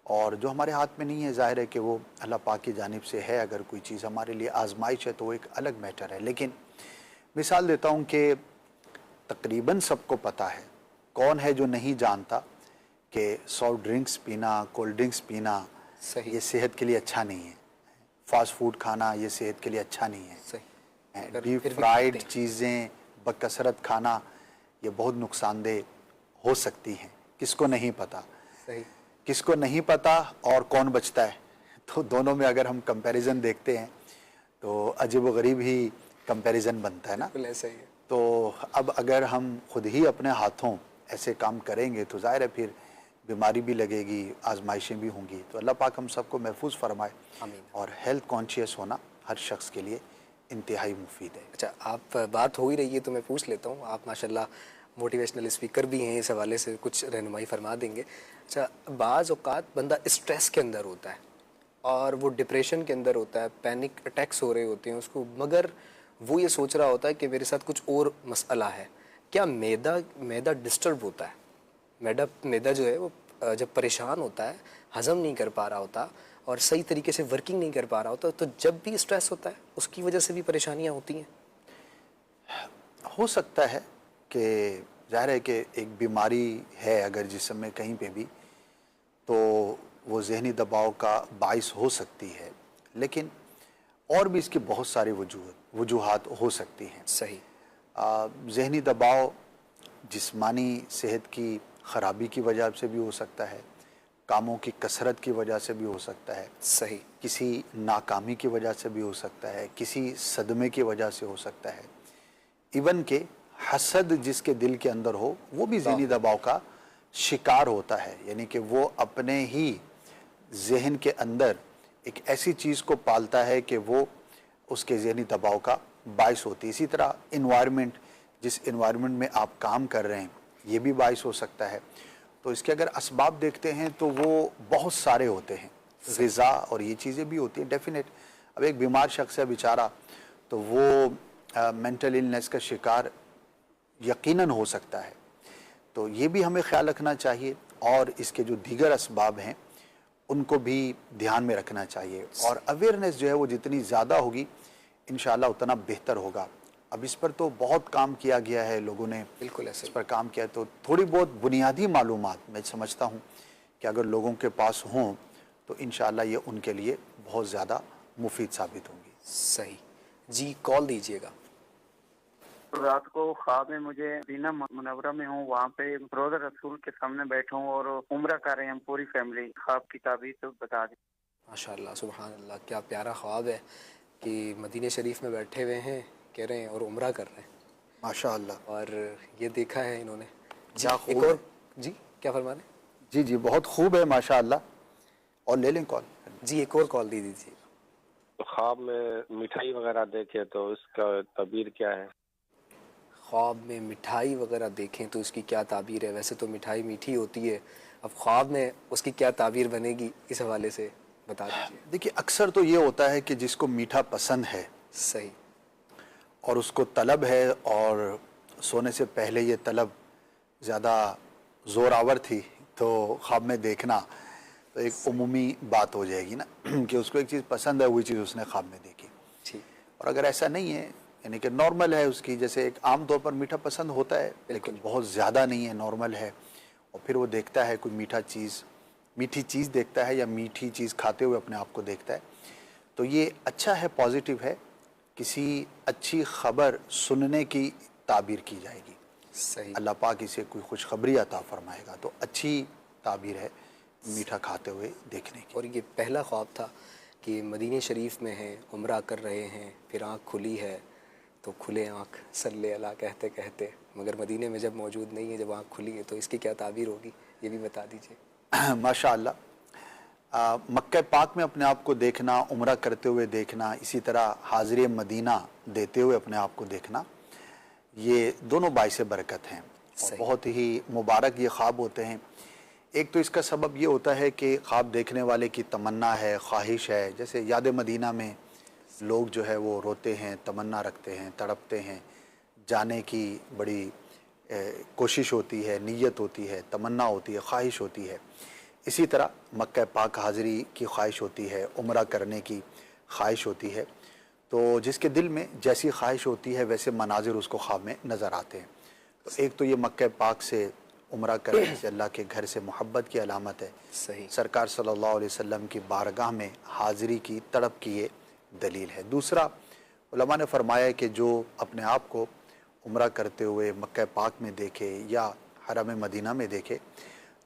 और जो हमारे हाथ में नहीं है, ज़ाहिर है कि वो अल्लाह पाक की जानिब से है। अगर कोई चीज़ हमारे लिए आजमाइश है तो वो एक अलग मैटर है। लेकिन मिसाल देता हूँ कि तकरीबन सबको पता है, कौन है जो नहीं जानता कि सॉफ्ट ड्रिंक्स पीना, कोल्ड ड्रिंक्स पीना ये सेहत के लिए अच्छा नहीं है। फास्ट फूड खाना ये सेहत के लिए अच्छा नहीं है। सही। डीप फ्राइड चीज़ें बकसरत खाना ये बहुत नुकसानदेह हो सकती हैं। किसको नहीं पता? सही। किसको नहीं पता और कौन बचता है? तो दोनों में अगर हम कंपैरिजन देखते हैं तो अजीब व गरीब ही कंपैरिजन बनता है ना। ऐसा ही है। तो अब अगर हम खुद ही अपने हाथों ऐसे काम करेंगे तो ज़ाहिर है फिर बीमारी भी लगेगी, आजमाइशें भी होंगी। तो अल्लाह पाक हम सबको महफूज फरमाए। और हेल्थ कॉन्शियस होना हर शख्स के लिए इंतहाई मुफीद है। अच्छा, आप बात हो ही रही है तो मैं पूछ लेता हूँ, आप माशाल्लाह मोटिवेशनल स्पीकर भी हैं, इस हवाले से कुछ रहनुमाई फरमा देंगे। अच्छा, बाज़ औक़ात बंदा स्ट्रेस के अंदर होता है और वो डिप्रेशन के अंदर होता है, पैनिक अटैक्स हो रहे होते हैं उसको, मगर वो ये सोच रहा होता है कि मेरे साथ कुछ और मसला है। क्या मैदा डिस्टर्ब होता है? मैदा जो है वो जब परेशान होता है, हज़म नहीं कर पा रहा होता और सही तरीके से वर्किंग नहीं कर पा रहा होता, तो जब भी स्ट्रेस होता है उसकी वजह से भी परेशानियां होती हैं। हो सकता है कि ज़ाहिर है कि एक बीमारी है अगर जिस्म में कहीं पे भी, तो वो ज़हनी दबाव का बाइस हो सकती है, लेकिन और भी इसकी बहुत सारी वजूहात हो सकती हैं। सही। ज़हनी दबाव जिस्मानी सेहत की ख़राबी की वजह से भी हो सकता है, कामों की कसरत की वजह से भी हो सकता है, सही, किसी नाकामी की वजह से भी हो सकता है, किसी सदमे की वजह से हो सकता है, इवन के हसद जिसके दिल के अंदर हो वो भी ज़हनी दबाव का शिकार होता है, यानी कि वो अपने ही जहन के अंदर एक ऐसी चीज़ को पालता है कि वो उसके ज़हनी दबाव का बायस होती है। इसी तरह इन्वायरमेंट, जिस इन्वायरमेंट में आप काम कर रहे हैं, ये भी बायस हो सकता है। तो इसके अगर असबाब देखते हैं तो वो बहुत सारे होते हैं, ग़िज़ा और ये चीज़ें भी होती हैं डेफिनेट। अब एक बीमार शख्स है बेचारा, तो वो मेंटल इलनेस का शिकार यकीनन हो सकता है, तो ये भी हमें ख्याल रखना चाहिए और इसके जो दीगर असबाब हैं उनको भी ध्यान में रखना चाहिए। और अवेयरनेस जो है वो जितनी ज़्यादा होगी इंशाअल्लाह उतना बेहतर होगा। अब इस पर तो बहुत काम किया गया है, लोगों ने बिल्कुल ऐसे इस पर काम किया, तो थोड़ी बहुत बुनियादी मालूमात मैं समझता हूँ कि अगर लोगों के पास हों तो इंशाअल्लाह ये उनके लिए बहुत ज़्यादा मुफीद साबित होंगी। सही जी, कॉल दीजिएगा। रात को ख्वाब में मुझे मदीना मुनव्वरा में हूँ, वहाँ पे रोज़ा रसूल के सामने बैठा हूँ और उम्रा कर रहे हैं हम पूरी फैमिली। ख्वाब की ताबीर तो बता दें। माशाअल्लाह, सुभान अल्लाह, क्या प्यारा ख्वाब है कि मदीने शरीफ में बैठे हुए हैं, कह रहे हैं और उम्रा कर रहे हैं। माशाअल्लाह, और ये देखा है इन्होंने। जी, क्या एक खूब और जी, क्या फरमा रहे? जी जी, बहुत खूब है माशाअल्लाह। और ले लें कॉल। जी, एक और कॉल दे दीजिए। तो ख्वाब में मिठाई वगैरह देखे तो इसका तबीर क्या है? ख्वाब में मिठाई वगैरह देखें तो इसकी क्या ताबीर है? वैसे तो मिठाई मीठी होती है, अब ख्वाब में उसकी क्या ताबीर बनेगी, इस हवाले से बता दीजिए। देखिए, अक्सर तो ये होता है कि जिसको मीठा पसंद है सही, और उसको तलब है और सोने से पहले ये तलब ज़्यादा ज़ोरावर थी, तो ख्वाब में देखना तो एक उमूमी बात हो जाएगी ना कि उसको एक चीज़ पसंद है, वही चीज़ उसने ख्वाब में देखी। ठीक, और अगर ऐसा नहीं है, यानी कि नॉर्मल है उसकी, जैसे एक आम तौर पर मीठा पसंद होता है लेकिन बहुत ज़्यादा नहीं है, नॉर्मल है, और फिर वो देखता है कोई मीठी चीज़ देखता है या मीठी चीज़ खाते हुए अपने आप को देखता है, तो ये अच्छा है, पॉजिटिव है, किसी अच्छी खबर सुनने की ताबीर की जाएगी। सही, अल्लाह पाक इसे कोई खुशखबरी अता फरमाएगा, तो अच्छी ताबीर है मीठा खाते हुए देखने की। और ये पहला ख्वाब था कि मदीने शरीफ में हैं, उम्रा कर रहे हैं, फिर आँख खुली है तो खुले आँख सल्ले अला कहते कहते, मगर मदीने में जब मौजूद नहीं है, जब आँख खुली है, तो इसकी क्या ताबीर होगी, ये भी बता दीजिए। माशाअल्लाह, मक्का पाक में अपने आप को देखना, उम्रा करते हुए देखना, इसी तरह हाज़िर मदीना देते हुए अपने आप को देखना, ये दोनों बाइस बरकत हैं और बहुत ही मुबारक ये ख्वाब होते हैं। एक तो इसका सबब ये होता है कि ख्वाब देखने वाले की तमन्ना है, ख्वाहिश है, जैसे याद मदीना में लोग जो है वो रोते हैं, तमन्ना रखते हैं, तड़पते हैं, जाने की बड़ी कोशिश होती है, नीयत होती है, तमन्ना होती है, ख्वाहिश होती है। इसी तरह मक्का पाक हाज़िरी की ख्वाहिश होती है, उम्रा करने की ख्वाहिश होती है। तो जिसके दिल में जैसी ख्वाहिश होती है वैसे मनाजिर उसको ख्वाब में नज़र आते हैं। तो एक तो ये मक्का पाक से उम्रा करने से अल्लाह के घर से मोहब्बत की अलामत है। सही, सरकार सल्लल्लाहु अलैहि वसल्लम की बारगाह में हाज़िरी की तड़प की ये दलील है। दूसरा, उलमा ने फरमाया है कि जो अपने आप को उम्रा करते हुए मक्का पाक में देखे या हरम मदीना में देखे,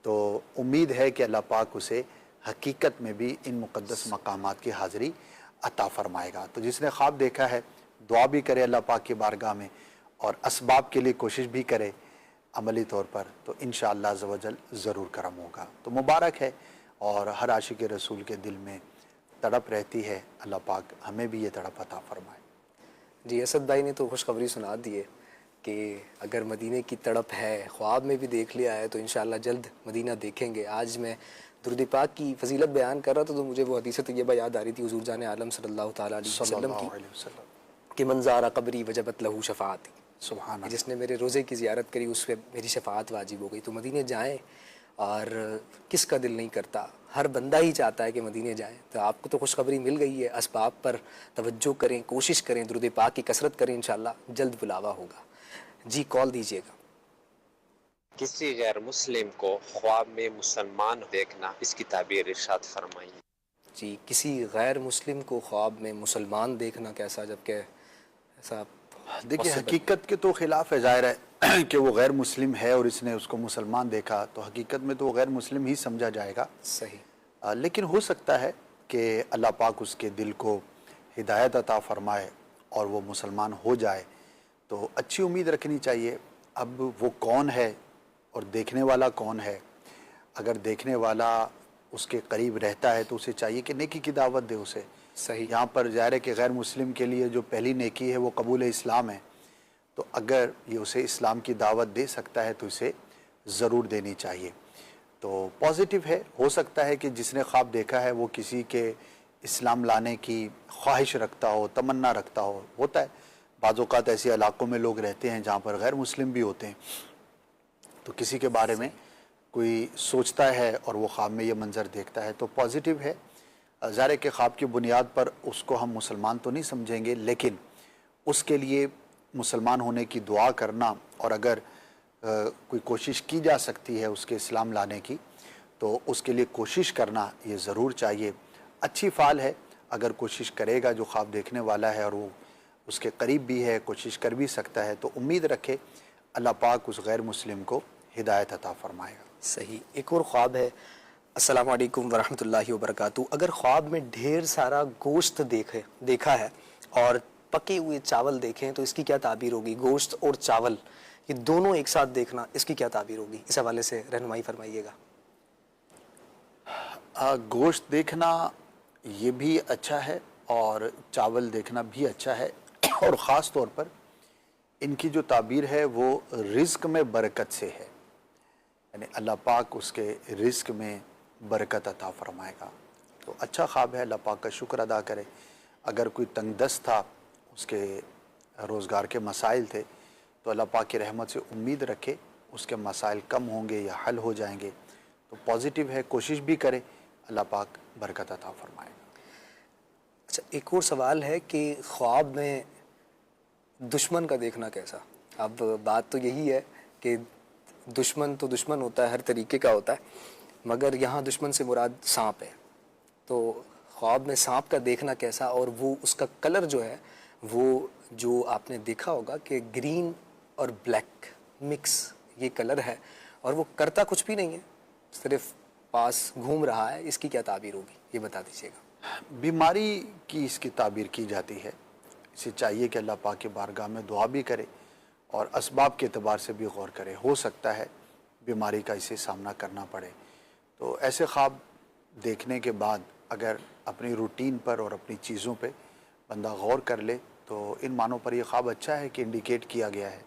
तो उम्मीद है कि अल्लाह पाक उसे हकीकत में भी इन मुक़द्दस मकामात की हाज़िरी अता फ़रमाएगा। तो जिसने ख्वाब देखा है, दुआ भी करे अल्लाह पाक की बारगाह में और असबाब के लिए कोशिश भी करे अमली तौर पर, तो इंशाअल्लाह अज़्ज़ व जल ज़रूर करम होगा। तो मुबारक है, और हर आशिक रसूल के दिल में तड़प रहती है, अल्लाह पाक हमें भी ये तड़प अता फ़रमाए। जी, असद भाई ने तो खुशखबरी सुना दी है कि अगर मदीने की तड़प है, ख्वाब में भी देख लिया है, तो इंशाअल्लाह जल्द मदीना देखेंगे। आज मैं दुरूद पाक की फजीलत बयान कर रहा था तो मुझे वो हदीस तैयबा याद आ रही थी हुज़ूर जान आलम सल्लल्लाहु ताला अलैहि वसल्लम की कि मन ज़ारा क़ब्री वजबत लहू शफ़ाअती, सुभान अल्लाह। जिसने मेरे रोज़े की ज़ियारत करी उस पर मेरी शफ़ाअत वाजिब हो गई। तो मदीने जाएँ, और किसका दिल नहीं करता, हर बंदा ही चाहता है कि मदीने जाएँ। तो आपको तो खुशखबरी मिल गई है, असबाब पर तवज्जो करें, कोशिश करें, दुरूद पाक की कसरत करें, इंशाअल्लाह जल्द बुलावा होगा। जी, कॉल दीजिएगा। किसी गैर मुस्लिम को ख्वाब में मुसलमान देखना, इसकी ताबीर इरशाद फरमाइए। जी, किसी गैर मुस्लिम को ख्वाब में मुसलमान देखना कैसा, जबकि ऐसा देखिए, हकीकत के तो ख़िलाफ़ है, ज़ाहिर है कि वो गैर मुस्लिम है और इसने उसको मुसलमान देखा, तो हकीकत में तो वो गैर मुस्लिम ही समझा जाएगा। सही, लेकिन हो सकता है कि अल्लाह पाक उसके दिल को हिदायत अता फ़रमाए और वो मुसलमान हो जाए, तो अच्छी उम्मीद रखनी चाहिए। अब वो कौन है और देखने वाला कौन है। अगर देखने वाला उसके करीब रहता है तो उसे चाहिए कि नेकी की दावत दे उसे। सही। यहाँ पर ज़ाहिर है कि गैर मुस्लिम के लिए जो पहली नेकी है वो कबूल इस्लाम है, तो अगर ये उसे इस्लाम की दावत दे सकता है तो इसे ज़रूर देनी चाहिए। तो पॉजिटिव है। हो सकता है कि जिसने ख्वाब देखा है वो किसी के इस्लाम लाने की ख्वाहिश रखता हो, तमन्ना रखता हो। होता है बाज़ औक़ात ऐसे इलाक़ों में लोग रहते हैं जहाँ पर गैर मुस्लिम भी होते हैं, तो किसी के बारे में कोई सोचता है और वो ख्वाब में ये मंज़र देखता है तो पॉजिटिव है। ज़ाहिर है कि ख्वाब की बुनियाद पर उसको हम मुसलमान तो नहीं समझेंगे, लेकिन उसके लिए मुसलमान होने की दुआ करना और अगर कोई कोशिश की जा सकती है उसके इस्लाम लाने की तो उसके लिए कोशिश करना ये ज़रूर चाहिए। अच्छी फ़ाल है अगर कोशिश करेगा जो ख्वाब देखने वाला है और वो उसके करीब भी है, कोशिश कर भी सकता है, तो उम्मीद रखे अल्लाह पाक उस गैर मुस्लिम को हिदायत अता फ़रमाएगा। सही। एक और ख्वाब है, अस्सलाम वालेकुम वरहमतुल्लाहि वबरकातुहू। अगर ख्वाब में ढेर सारा गोश्त देखा है और पके हुए चावल देखें तो इसकी क्या ताबीर होगी? गोश्त और चावल ये दोनों एक साथ देखना, इसकी क्या ताबीर होगी? इस हवाले से रहनुमाई फरमाइएगा। गोश्त देखना ये भी अच्छा है और चावल देखना भी अच्छा है और ख़ास तौर पर इनकी जो ताबीर है वो रिज़्क़ में बरकत से है, यानी अल्लाह पाक उसके रिज़्क़ में बरकत अता फ़रमाएगा। तो अच्छा ख्वाब है, अल्लाह पाक का शुक्र अदा करे। अगर कोई तंगदस्त था, उसके रोज़गार के मसाइल थे, तो अल्लाह पाक की रहमत से उम्मीद रखे उसके मसाइल कम होंगे या हल हो जाएंगे। तो पॉजिटिव है, कोशिश भी करे, अल्लाह पाक बरकत अता फ़रमाएगा। अच्छा, एक और सवाल है कि ख्वाब में दुश्मन का देखना कैसा? अब बात तो यही है कि दुश्मन तो दुश्मन होता है, हर तरीके का होता है, मगर यहाँ दुश्मन से मुराद सांप है। तो ख्वाब में सांप का देखना कैसा, और वो उसका कलर जो है वो जो आपने देखा होगा कि ग्रीन और ब्लैक मिक्स ये कलर है और वो करता कुछ भी नहीं है, सिर्फ पास घूम रहा है, इसकी क्या ताबीर होगी ये बता दीजिएगा। बीमारी की इसकी ताबीर की जाती है। इसे चाहिए कि अल्लाह पाक की बारगाह में दुआ भी करे और असबाब के एतबार से भी गौर करे। हो सकता है बीमारी का इसे सामना करना पड़े। तो ऐसे ख्वाब देखने के बाद अगर अपनी रूटीन पर और अपनी चीज़ों पे बंदा गौर कर ले तो इन मानों पर यह ख्वाब अच्छा है कि इंडिकेट किया गया है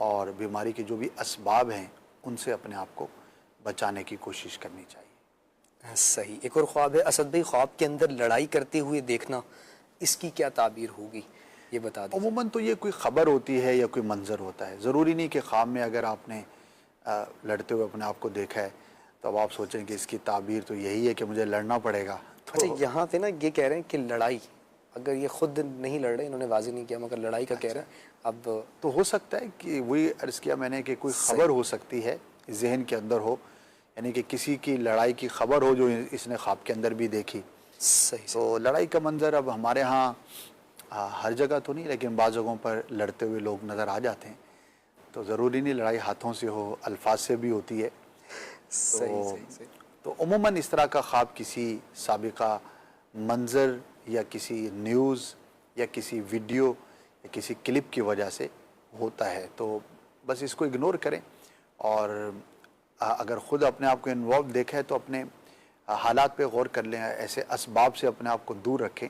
और बीमारी के जो भी असबाब हैं उनसे अपने आप को बचाने की कोशिश करनी चाहिए। सही। एक और ख्वाब है असद भाई, ख्वाब के अंदर लड़ाई करते हुए देखना, इसकी क्या ताबीर होगी ये बता दीजिए। अमूमन तो ये कोई ख़बर होती है या कोई मंज़र होता है। ज़रूरी नहीं कि ख्वाब में अगर आपने लड़ते हुए अपने आप को देखा है तो अब आप सोचें कि इसकी ताबीर तो यही है कि मुझे लड़ना पड़ेगा। तो अच्छा, यहाँ पे ना ये कह रहे हैं कि लड़ाई, अगर ये खुद नहीं लड़ रहे, इन्होंने वाज़ेह नहीं किया, मगर लड़ाई का कह रहे हैं। अब तो हो सकता है कि वही अर्ज़ किया मैंने कि कोई ख़बर हो सकती है जहन के अंदर हो, यानी कि किसी की लड़ाई की ख़बर हो जो इसने ख्वाब के अंदर भी देखी। सही। तो लड़ाई का मंज़र अब हमारे यहाँ हर जगह तो नहीं, लेकिन बाज़ जगहों पर लड़ते हुए लोग नज़र आ जाते हैं। तो ज़रूरी नहीं लड़ाई हाथों से हो, अल्फाज से भी होती है। तो उमूमन इस तरह का ख्वाब किसी साबिका मंज़र या किसी न्यूज़ या किसी वीडियो या किसी क्लिप की वजह से होता है। तो बस इसको इग्नोर करें और अगर ख़ुद अपने आप को इन्वॉल्व देखा है तो अपने हालात पे गौर कर लें, ऐसे असबाब से अपने आप को दूर रखें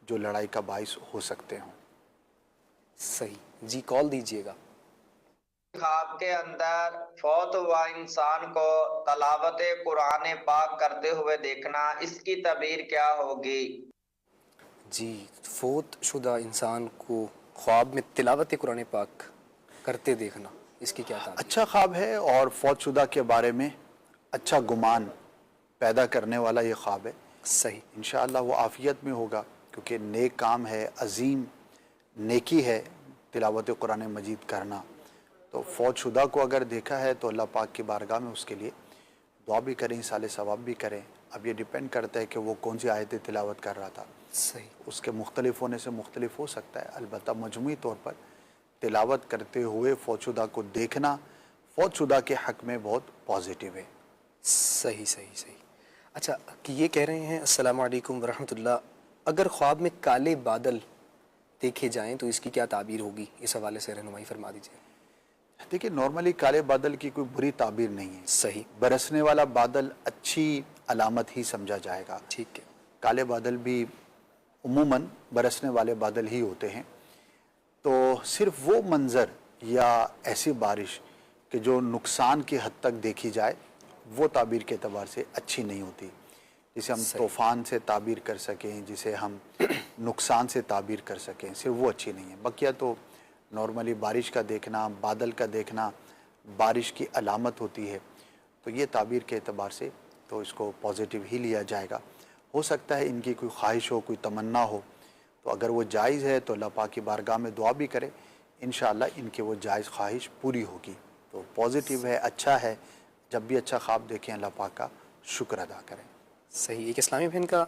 जो लड़ाई का बाइस हो सकते हों। सही जी, कॉल दीजिएगा। ख्वाब के अंदर फौत हुआ इंसान को तलावत कुरान पाक करते हुए देखना, इसकी तबीर क्या होगी? जी, फौत शुदा इंसान को ख्वाब में तिलावत कुरान पाक करते देखना, इसकी क्या ताबीर? अच्छा ख्वाब है और फौतशुदा के बारे में अच्छा गुमान पैदा करने वाला ये ख्वाब है। सही। इंशाअल्लाह वो आफ़ियत में होगा क्योंकि नेक काम है, अज़ीम नेकी है तिलावत कुरान मजीद करना। तो फौतशुदा को अगर देखा है तो अल्लाह पाक की बारगाह में उसके लिए दुआ भी करें, साले सवाब भी करें। अब ये डिपेंड करता है कि वो कौन सी आयतें तिलावत कर रहा था। सही। उसके मुख्तलिफ होने से मुख्तलिफ हो सकता है, अलबत्ता मजमूई तौर पर तिलावत करते हुए फौतशुदा को देखना फौतशुदा के हक़ में बहुत पॉजिटिव है। सही सही सही। अच्छा, कि ये कह रहे हैं अस्सलाम वालेकुम वरहमतुल्लाह, अगर ख्वाब में काले बादल देखे जाएं तो इसकी क्या ताबीर होगी? इस हवाले से रहनुमाई फरमा दीजिए। देखिए, नॉर्मली काले बादल की कोई बुरी ताबीर नहीं है। सही, बरसने वाला बादल अच्छी अलामत ही समझा जाएगा। ठीक है। काले बादल भी उमूमन बरसने वाले बादल ही होते हैं। तो सिर्फ वो मंज़र या ऐसी बारिश कि जो नुकसान की हद तक देखी जाए, वो ताबीर के एतबार से अच्छी नहीं होती। जिसे हम तूफ़ान से ताबीर कर सकें, जिसे हम नुकसान से ताबीर कर सकें, सिर्फ वो अच्छी नहीं है। बकिया तो नॉर्मली बारिश का देखना, बादल का देखना बारिश की अलामत होती है। तो ये ताबीर के एतबार से तो इसको पॉजिटिव ही लिया जाएगा। हो सकता है इनकी कोई ख्वाहिश हो, कोई तमन्ना हो, तो अगर वो जायज़ है तो अल्लाह पाक की बारगाह में दुआ भी करें, इंशाअल्लाह इनकी वो जायज़ ख्वाहिश पूरी होगी। तो पॉजिटिव है, अच्छा है। जब भी अच्छा ख्वाब देखें, अल्लाह पाक का शुक्र अदा करें। सही। एक इस्लामी बहन का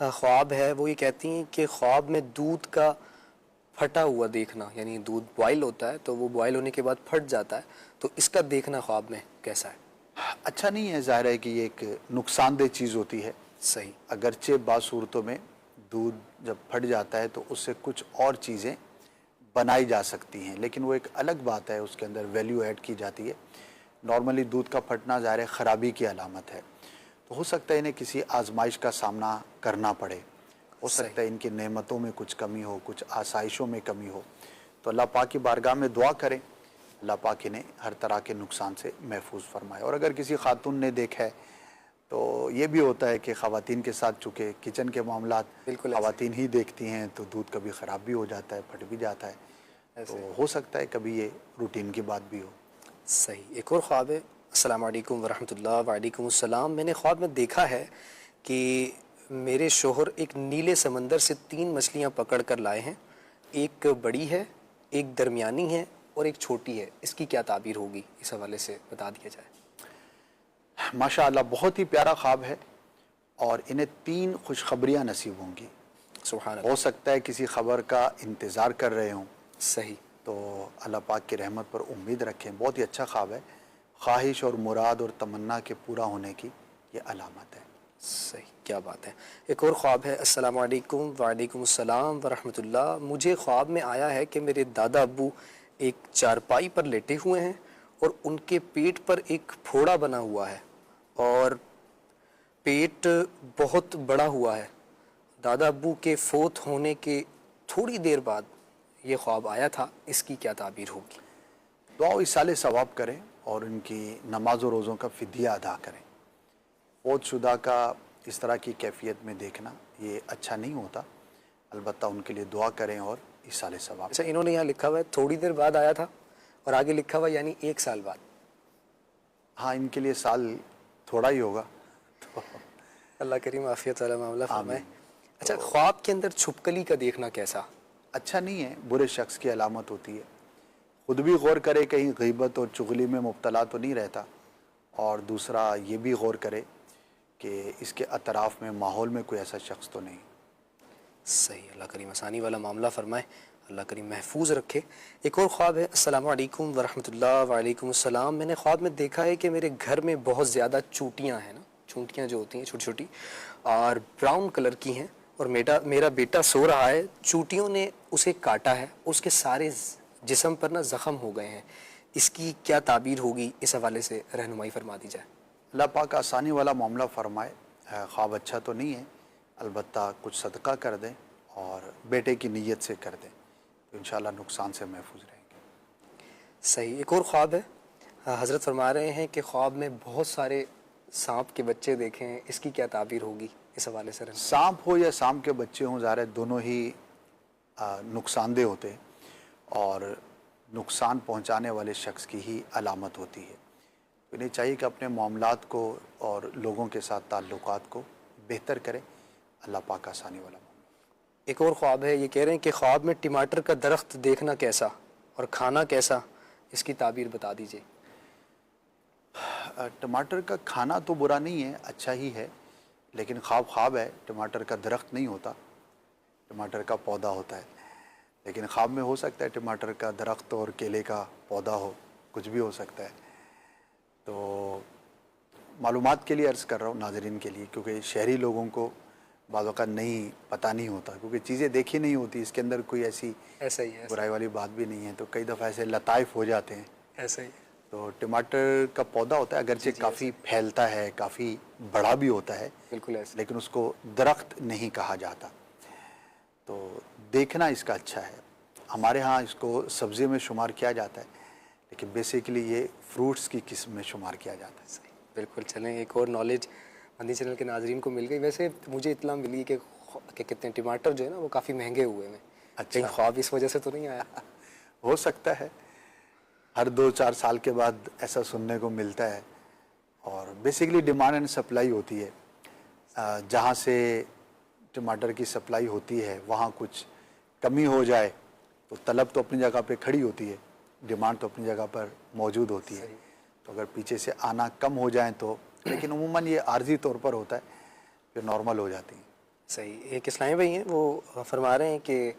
ख्वाब है, वो ये कहती हैं कि ख्वाब में दूध का फटा हुआ देखना, यानी दूध बॉयल होता है तो वो बॉयल होने के बाद फट जाता है, तो इसका देखना ख्वाब में कैसा है? अच्छा नहीं है, ज़ाहिर है कि ये एक नुकसानदेह चीज़ होती है। सही। अगरचे बाज़ सूरतों में दूध जब फट जाता है तो उससे कुछ और चीज़ें बनाई जा सकती हैं, लेकिन वो एक अलग बात है, उसके अंदर वैल्यू ऐड की जाती है। नॉर्मली दूध का फटना ज़ाहिर है ख़राबी की अलामत है। तो हो सकता है इन्हें किसी आजमाइश का सामना करना पड़े, हो सकता है इनकी नेमतों में कुछ कमी हो, कुछ आसाइशों में कमी हो। तो अल्लाह पाक की बारगाह में दुआ करें, अल्लाह पाक इन्हें हर तरह के नुकसान से महफूज फरमाए। और अगर किसी खातून ने देखा है तो ये भी होता है कि ख़वातीन के साथ, चूँकि किचन के मामलात ख़वातीन ही देखती हैं, तो दूध कभी ख़राब भी हो जाता है, फट भी जाता है। तो हो सकता है कभी ये रूटीन की बात भी हो। सही। एक और ख्वाब है। अस्सलाम वालेकुम वरहमतुल्लाह। वालेकुम अस्सलाम। मैंने ख्वाब में देखा है कि मेरे शोहर एक नीले समंदर से 3 मछलियाँ पकड़ कर लाए हैं। एक बड़ी है, एक दरमियानी है और एक छोटी है। इसकी क्या ताबीर होगी, इस हवाले से बता दिया जाए। माशाअल्लाह, बहुत ही प्यारा ख्वाब है और इन्हें 3 खुशखबरियाँ नसीब होंगी। सुभान हो सकता है किसी खबर का इंतज़ार कर रहे हों। सही। तो अल्लाह पाक की रहमत पर उम्मीद रखें। बहुत ही अच्छा ख्वाब है। ख्वाहिश और मुराद और तमन्ना के पूरा होने की ये अलामत है। सही, क्या बात है। एक और ख्वाब है। अस्सलाम वालेकुम। वालेकुम अस्सलाम वरहमतुल्लाह। मुझे ख्वाब में आया है कि मेरे दादा अब्बू एक चारपाई पर लेटे हुए हैं और उनके पेट पर एक फोड़ा बना हुआ है और पेट बहुत बड़ा हुआ है। दादा अब्बू के फोत होने के थोड़ी देर बाद ये ख्वाब आया था। इसकी क्या ताबीर होगी? दुआ व इसाले सवाब करें और उनकी नमाज और रोज़ों का फ़िदिया अदा करें। फौतशुदा का इस तरह की कैफियत में देखना ये अच्छा नहीं होता। अलबत्ता उनके लिए दुआ करें और इसाले सवाब। अच्छा, इन्होंने यहाँ लिखा हुआ है थोड़ी देर बाद आया था और आगे लिखा हुआ यानी 1 साल बाद। हाँ, इनके लिए साल थोड़ा ही होगा। तो अल्लाह करीम आफियत वाला मामला फरमाए। अच्छा, ख्वाब के अंदर छुपकली का देखना कैसा? अच्छा नहीं है, बुरे शख्स की अलामत होती है। खुद भी गौर करे कहीं गीबत और चुगली में मुब्तला तो नहीं रहता, और दूसरा ये भी गौर करे कि इसके अतराफ़ में माहौल में कोई ऐसा शख्स तो नहीं। सही। अल्लाह करीम आसानी वाला मामला फरमाए, अल्लाह करीम महफूज रखे। एक और ख्वाब है। अस्सलाम वालेकुम वरहमतुल्लाह। वालेकुम अस्सलाम। मैंने ख्वाब में देखा है कि मेरे घर में बहुत ज़्यादा चूंटियाँ हैं ना, चूंटियाँ जो होती हैं छोटी छोटी और ब्राउन कलर की हैं, और मेरा बेटा सो रहा है। चूंटियों ने उसे काटा है, उसके सारे जिस्म पर ना ज़ख़म हो गए हैं। इसकी क्या ताबीर होगी, इस हवाले से रहनुमाई फरमा दी जाए। अल्लाह पाक आसानी वाला मामला फरमाए। ख्वाब अच्छा तो नहीं है, अलबत्ता कुछ सदका कर दें और बेटे की नीयत से कर दें तो इंशाअल्लाह नुकसान से महफूज रहेंगे। सही। एक और ख्वाब है। हज़रत फरमा रहे हैं कि ख्वाब में बहुत सारे सांप के बच्चे देखे हैं। इसकी क्या ताबीर होगी, इस हवाले से रहनुमाई। सांप हो या सांप के बच्चे हों, ज़ाहिर है दोनों ही नुकसानदेह होते हैं और नुकसान पहुंचाने वाले शख्स की ही अलामत होती है। तो इन्हें चाहिए कि अपने मामलात को और लोगों के साथ ताल्लुकात को बेहतर करें। अल्लाह पाक आसानी वाला मामला। एक और ख्वाब है। ये कह रहे हैं कि ख्वाब में टमाटर का दरख्त देखना कैसा और खाना कैसा, इसकी ताबीर बता दीजिए। टमाटर का खाना तो बुरा नहीं है, अच्छा ही है, लेकिन ख्वाब है। टमाटर का दरख्त नहीं होता, टमाटर का पौधा होता है। लेकिन ख्वाब में हो सकता है टमाटर का दरख्त और केले का पौधा हो, कुछ भी हो सकता है। तो मालूमात के लिए अर्ज़ कर रहा हूँ नाज़रीन के लिए, क्योंकि शहरी लोगों को बाज़ औक़ात नहीं पता नहीं होता, क्योंकि चीज़ें देखी नहीं होती। इसके अंदर कोई ऐसी ऐसा ही है, बुराई वाली बात भी नहीं है। तो कई दफ़ा ऐसे लताइफ़ हो जाते हैं ऐसा ही। तो टमाटर का पौधा होता है, अगरचे काफ़ी फैलता है, काफ़ी बड़ा भी होता है, बिल्कुल ऐसा। लेकिन उसको दरख्त नहीं कहा जाता। तो देखना इसका अच्छा है। हमारे यहाँ इसको सब्ज़ी में शुमार किया जाता है, लेकिन बेसिकली ये फ्रूट्स की किस्म में शुमार किया जाता है। सही, बिल्कुल। चलें, एक और नॉलेज मंदी चैनल के नाजरीन को मिल गई। वैसे मुझे इत्तला मिली कि कितने टमाटर जो है ना वो काफ़ी महंगे हुए हैं। अच्छा। कहीं ख्वाब इस वजह से तो नहीं आया? हो सकता है, हर 2-4 साल के बाद ऐसा सुनने को मिलता है। और बेसिकली डिमांड एंड सप्लाई होती है। जहाँ से टमाटर की सप्लाई होती है वहाँ कुछ कमी हो जाए तो तलब तो अपनी जगह पे खड़ी होती है, डिमांड तो अपनी जगह पर मौजूद होती है। तो अगर पीछे से आना कम हो जाए तो, लेकिन उमूमन ये आर्जी तौर पर होता है, फिर नॉर्मल हो जाती है। सही। एक इस्लामी भाई हैं, वो फरमा रहे हैं कि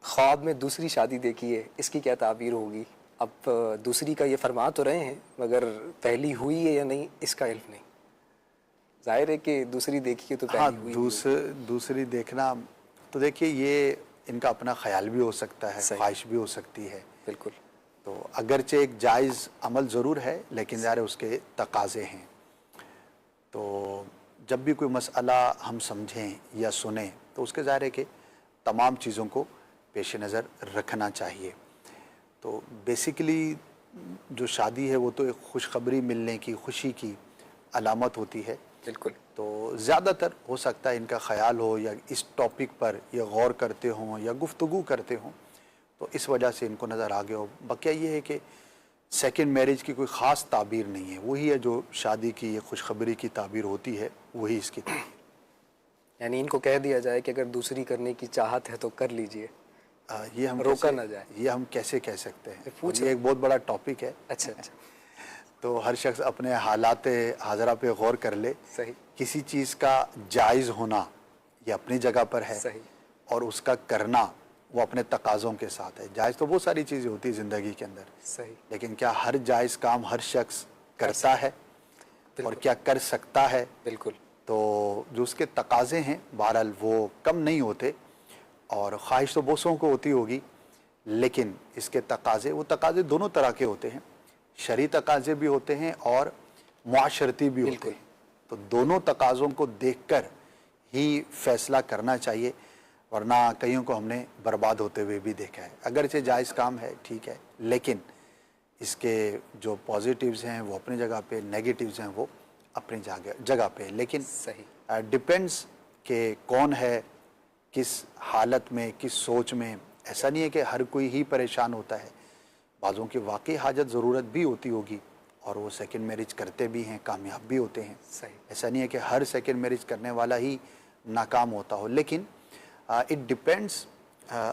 ख्वाब में दूसरी शादी देखी है, इसकी क्या ताबीर होगी? अब दूसरी का ये फरमा तो रहे हैं, मगर पहली हुई है या नहीं इसका इल्म नहीं। जाहिर है कि दूसरी देखी है तो पहली हुई। दूसरी देखना तो देखिए ये इनका अपना ख्याल भी हो सकता है, ख्वाहिश भी हो सकती है। बिल्कुल। तो अगरचे एक जायज़ अमल ज़रूर है, लेकिन ज़ाहिर उसके तकाज़े हैं। तो जब भी कोई मसला हम समझें या सुने तो उसके ज़ाहिर है कि तमाम चीज़ों को पेश नज़र रखना चाहिए। तो बेसिकली जो शादी है वो तो एक खुशखबरी मिलने की, खुशी की अलामत होती है। बिल्कुल। तो ज़्यादातर हो सकता है इनका ख्याल हो या इस टॉपिक पर ये गौर करते हों या गुफ्तगू करते हों, तो इस वजह से इनको नज़र आ गया हो। बकिया ये है कि सेकंड मैरिज की कोई ख़ास ताबीर नहीं है, वही है जो शादी की खुशखबरी की ताबीर होती है, वही इसकी ताबीर। यानी इनको कह दिया जाए कि अगर दूसरी करने की चाहत है तो कर लीजिए, ये हम रोका ना जाए। ये हम कैसे कह सकते हैं? पूछ ये एक बहुत बड़ा टॉपिक है। अच्छा। तो हर शख्स अपने हालात हाजरा पे गौर कर ले। सही। किसी चीज़ का जायज़ होना ये अपनी जगह पर है। सही। और उसका करना वो अपने तकाज़ों के साथ है। जायज़ तो बहुत सारी चीज़ें होती है ज़िंदगी के अंदर। सही। लेकिन क्या हर जायज़ काम हर शख्स करता है और क्या कर सकता है? बिल्कुल। तो जो उसके तकाज़े हैं बहरहाल वो कम नहीं होते, और ख्वाहिश तो बहुतों को होती होगी, लेकिन इसके तकाज़े, वो तकाज़े दोनों तरह के होते हैं। शरई तकाज़े भी होते हैं और मुआशरती भी होते हैं। तो दोनों तकाज़ों को देखकर ही फ़ैसला करना चाहिए, वरना कईयों को हमने बर्बाद होते हुए भी देखा है। अगरचे जायज़ काम है, ठीक है, लेकिन इसके जो पॉजिटिव्स हैं वो अपनी जगह पे, नेगेटिव्स हैं वो अपनी जगह पे। लेकिन सही डिपेंड्स कि कौन है, किस हालत में, किस सोच में। ऐसा नहीं है कि हर कोई ही परेशान होता है, बाज़ों की वाकई हाजत ज़रूरत भी होती होगी और वो सेकंड मैरिज करते भी हैं, कामयाब भी होते हैं। सही। ऐसा नहीं है कि हर सेकंड मैरिज करने वाला ही नाकाम होता हो, लेकिन it depends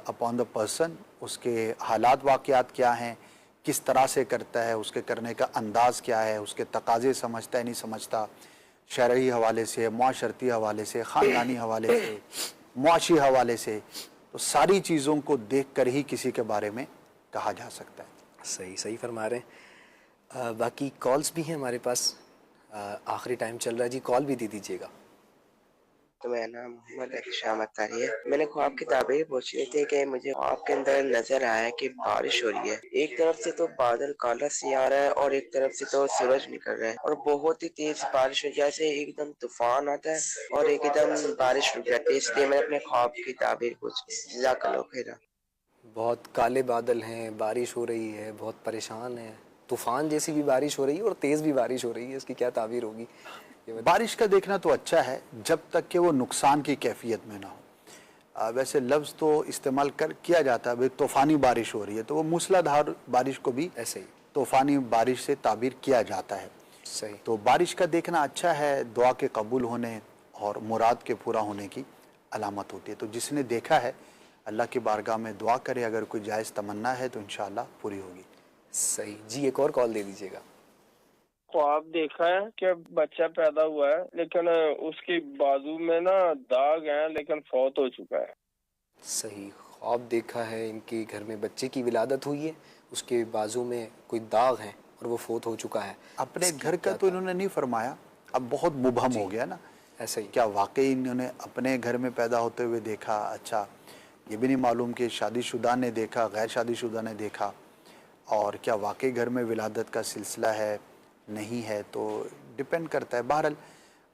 upon the person, उसके हालात वाक़यात क्या हैं, किस तरह से करता है, उसके करने का अंदाज़ क्या है, उसके तकाज़े समझता है नहीं समझता, शरई हवाले से, मुआशरती हवाले से, ख़ानदानी हवाले से, मुआशी हवाले से। तो सारी चीज़ों को देख कर ही किसी के बारे में कहा जा सकता है। सही सही फरमा रहे हैं। बाकी कॉल्स भी हैं हमारे पास, आखिरी टाइम चल रहा है जी, कॉल भी दे दीजिएगा। तो मेरा नाम मोहम्मद अक्षाम अख्तारी है। मैंने ख्वाब की ताबीर पूछ ली थी कि मुझे ख्वाब के अंदर नजर आया कि बारिश हो रही है। एक तरफ से तो बादल काला सी आ रहा है और एक तरफ से तो सूरज निकल रहा है और बहुत ही तेज बारिश हो, जैसे एकदम तूफान आता है और एकदम बारिश रुक जाती है। इसलिए मैंने अपने ख्वाब की ताबीर पूछी। जज़ाकल्लाह खैर। बहुत काले बादल हैं, बारिश हो रही है, बहुत परेशान है, तूफ़ान जैसी भी बारिश हो रही है और तेज़ भी बारिश हो रही है, इसकी क्या ताबीर होगी? बारिश का देखना तो अच्छा है जब तक कि वो नुकसान की कैफियत में ना हो। वैसे लफ्ज़ तो इस्तेमाल किया जाता है, भाई तूफ़ानी बारिश हो रही है, तो वो मूसलाधार बारिश को भी ऐसे ही तूफ़ानी बारिश से ताबीर किया जाता है। सही। तो बारिश का देखना अच्छा है, दुआ के कबूल होने और मुराद के पूरा होने की अलामत होती है। तो जिसने देखा है अल्लाह की बारगाह में दुआ करे, अगर कोई जायज़ तमन्ना है तो इंशाअल्लाह पूरी होगी। सही जी, एक और कॉल दे दीजिएगा। ख्वाब देखा है कि बच्चा पैदा हुआ है, लेकिन उसकी बाजू में ना दाग हैं, लेकिन फौत हो चुका है। सही। ख्वाब देखा है इनके घर में बच्चे की विलादत हुई है, उसके बाजू में कोई दाग हैं और वो फौत हो चुका है। अपने घर का तो इन्होंने नहीं फरमाया, अब बहुत मुबहम हो गया ना। ऐसे ही क्या वाकई इन्होंने अपने घर में पैदा होते हुए देखा? अच्छा, ये भी नहीं मालूम कि शादीशुदा ने देखा, गैर शादीशुदा ने देखा, और क्या वाकई घर में विलादत का सिलसिला है नहीं है, तो डिपेंड करता है। बहरहाल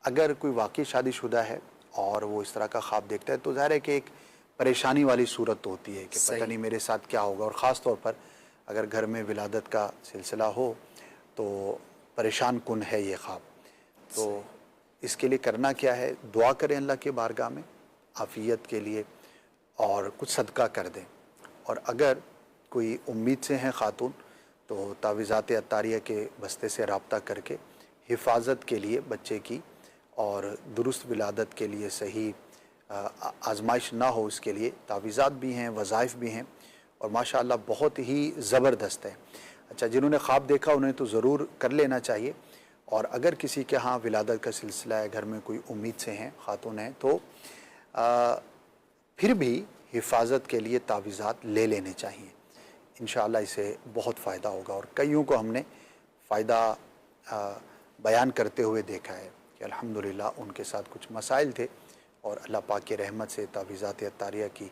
अगर कोई वाकई शादीशुदा है और वो इस तरह का ख्वाब देखता है तो ज़ाहिर है कि एक परेशानी वाली सूरत तो होती है कि पता नहीं मेरे साथ क्या होगा, और ख़ास तौर पर अगर घर में विलादत का सिलसिला हो तो परेशान कुन है ये ख्वाब। तो इसके लिए करना क्या है, दुआ करें अल्लाह की बारगाह में आफ़ियत के लिए और कुछ सदका कर दें। और अगर कोई उम्मीद से हैं ख़ातून तो तावीज़ात अत्तारिया के बस्ते से रब्ता करके हिफाजत के लिए बच्चे की और दुरुस्त विलादत के लिए सही आजमाइश ना हो इसके लिए तावीज़ात भी हैं, वज़ाइफ भी हैं और माशाअल्लाह बहुत ही ज़बरदस्त है। अच्छा, जिन्होंने ख्वाब देखा उन्हें तो ज़रूर कर लेना चाहिए, और अगर किसी के यहाँ विलादत का सिलसिला है, घर में कोई उम्मीद से हैं ख़ातून हैं, तो फिर भी हिफाजत के लिए तावीज़ात ले लेने चाहिए। इंशाअल्लाह इससे बहुत फ़ायदा होगा। और कईयों को हमने फ़ायदा बयान करते हुए देखा है कि अल्हम्दुलिल्लाह उनके साथ कुछ मसाइल थे और अल्लाह पाक की रहमत से तावीज़ात अत्तारिया की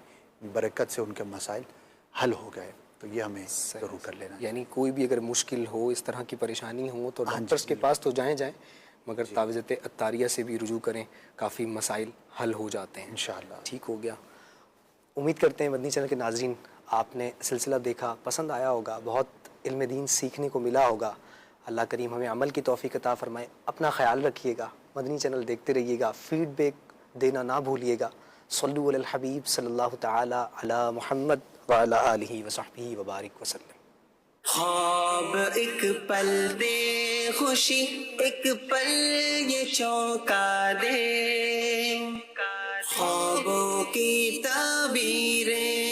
बरकत से उनके मसाइल हल हो गए। तो ये हमें ज़रूर कर लेना। यानी कोई भी अगर मुश्किल हो, इस तरह की परेशानी हो तो डॉक्टर्स के पास तो जाएं मगर तावीज़ात अत्तारिया से भी रुजू करें, काफ़ी मसाइल हल हो जाते हैं इंशाअल्लाह। ठीक हो गया। उम्मीद करते हैं मदनी चैनल के नाज़रीन आपने सिलसिला देखा, पसंद आया होगा, बहुत इल्म दीन सीखने को मिला होगा। अल्लाह करीम हमें अमल की तौफीक अता फरमाए। अपना ख्याल रखिएगा, मदनी चैनल देखते रहिएगा, फीडबैक देना ना भूलिएगा। सल्लु अलल हबीब सल्लल्लाहु तआला अला मुहम्मद व अला आलिहि व सहबिहि व बारिक वसल्लम। ख्वाब एक पल दे खुशी, एक पल ये चौंका दे, ख्वाबों की ताबीरें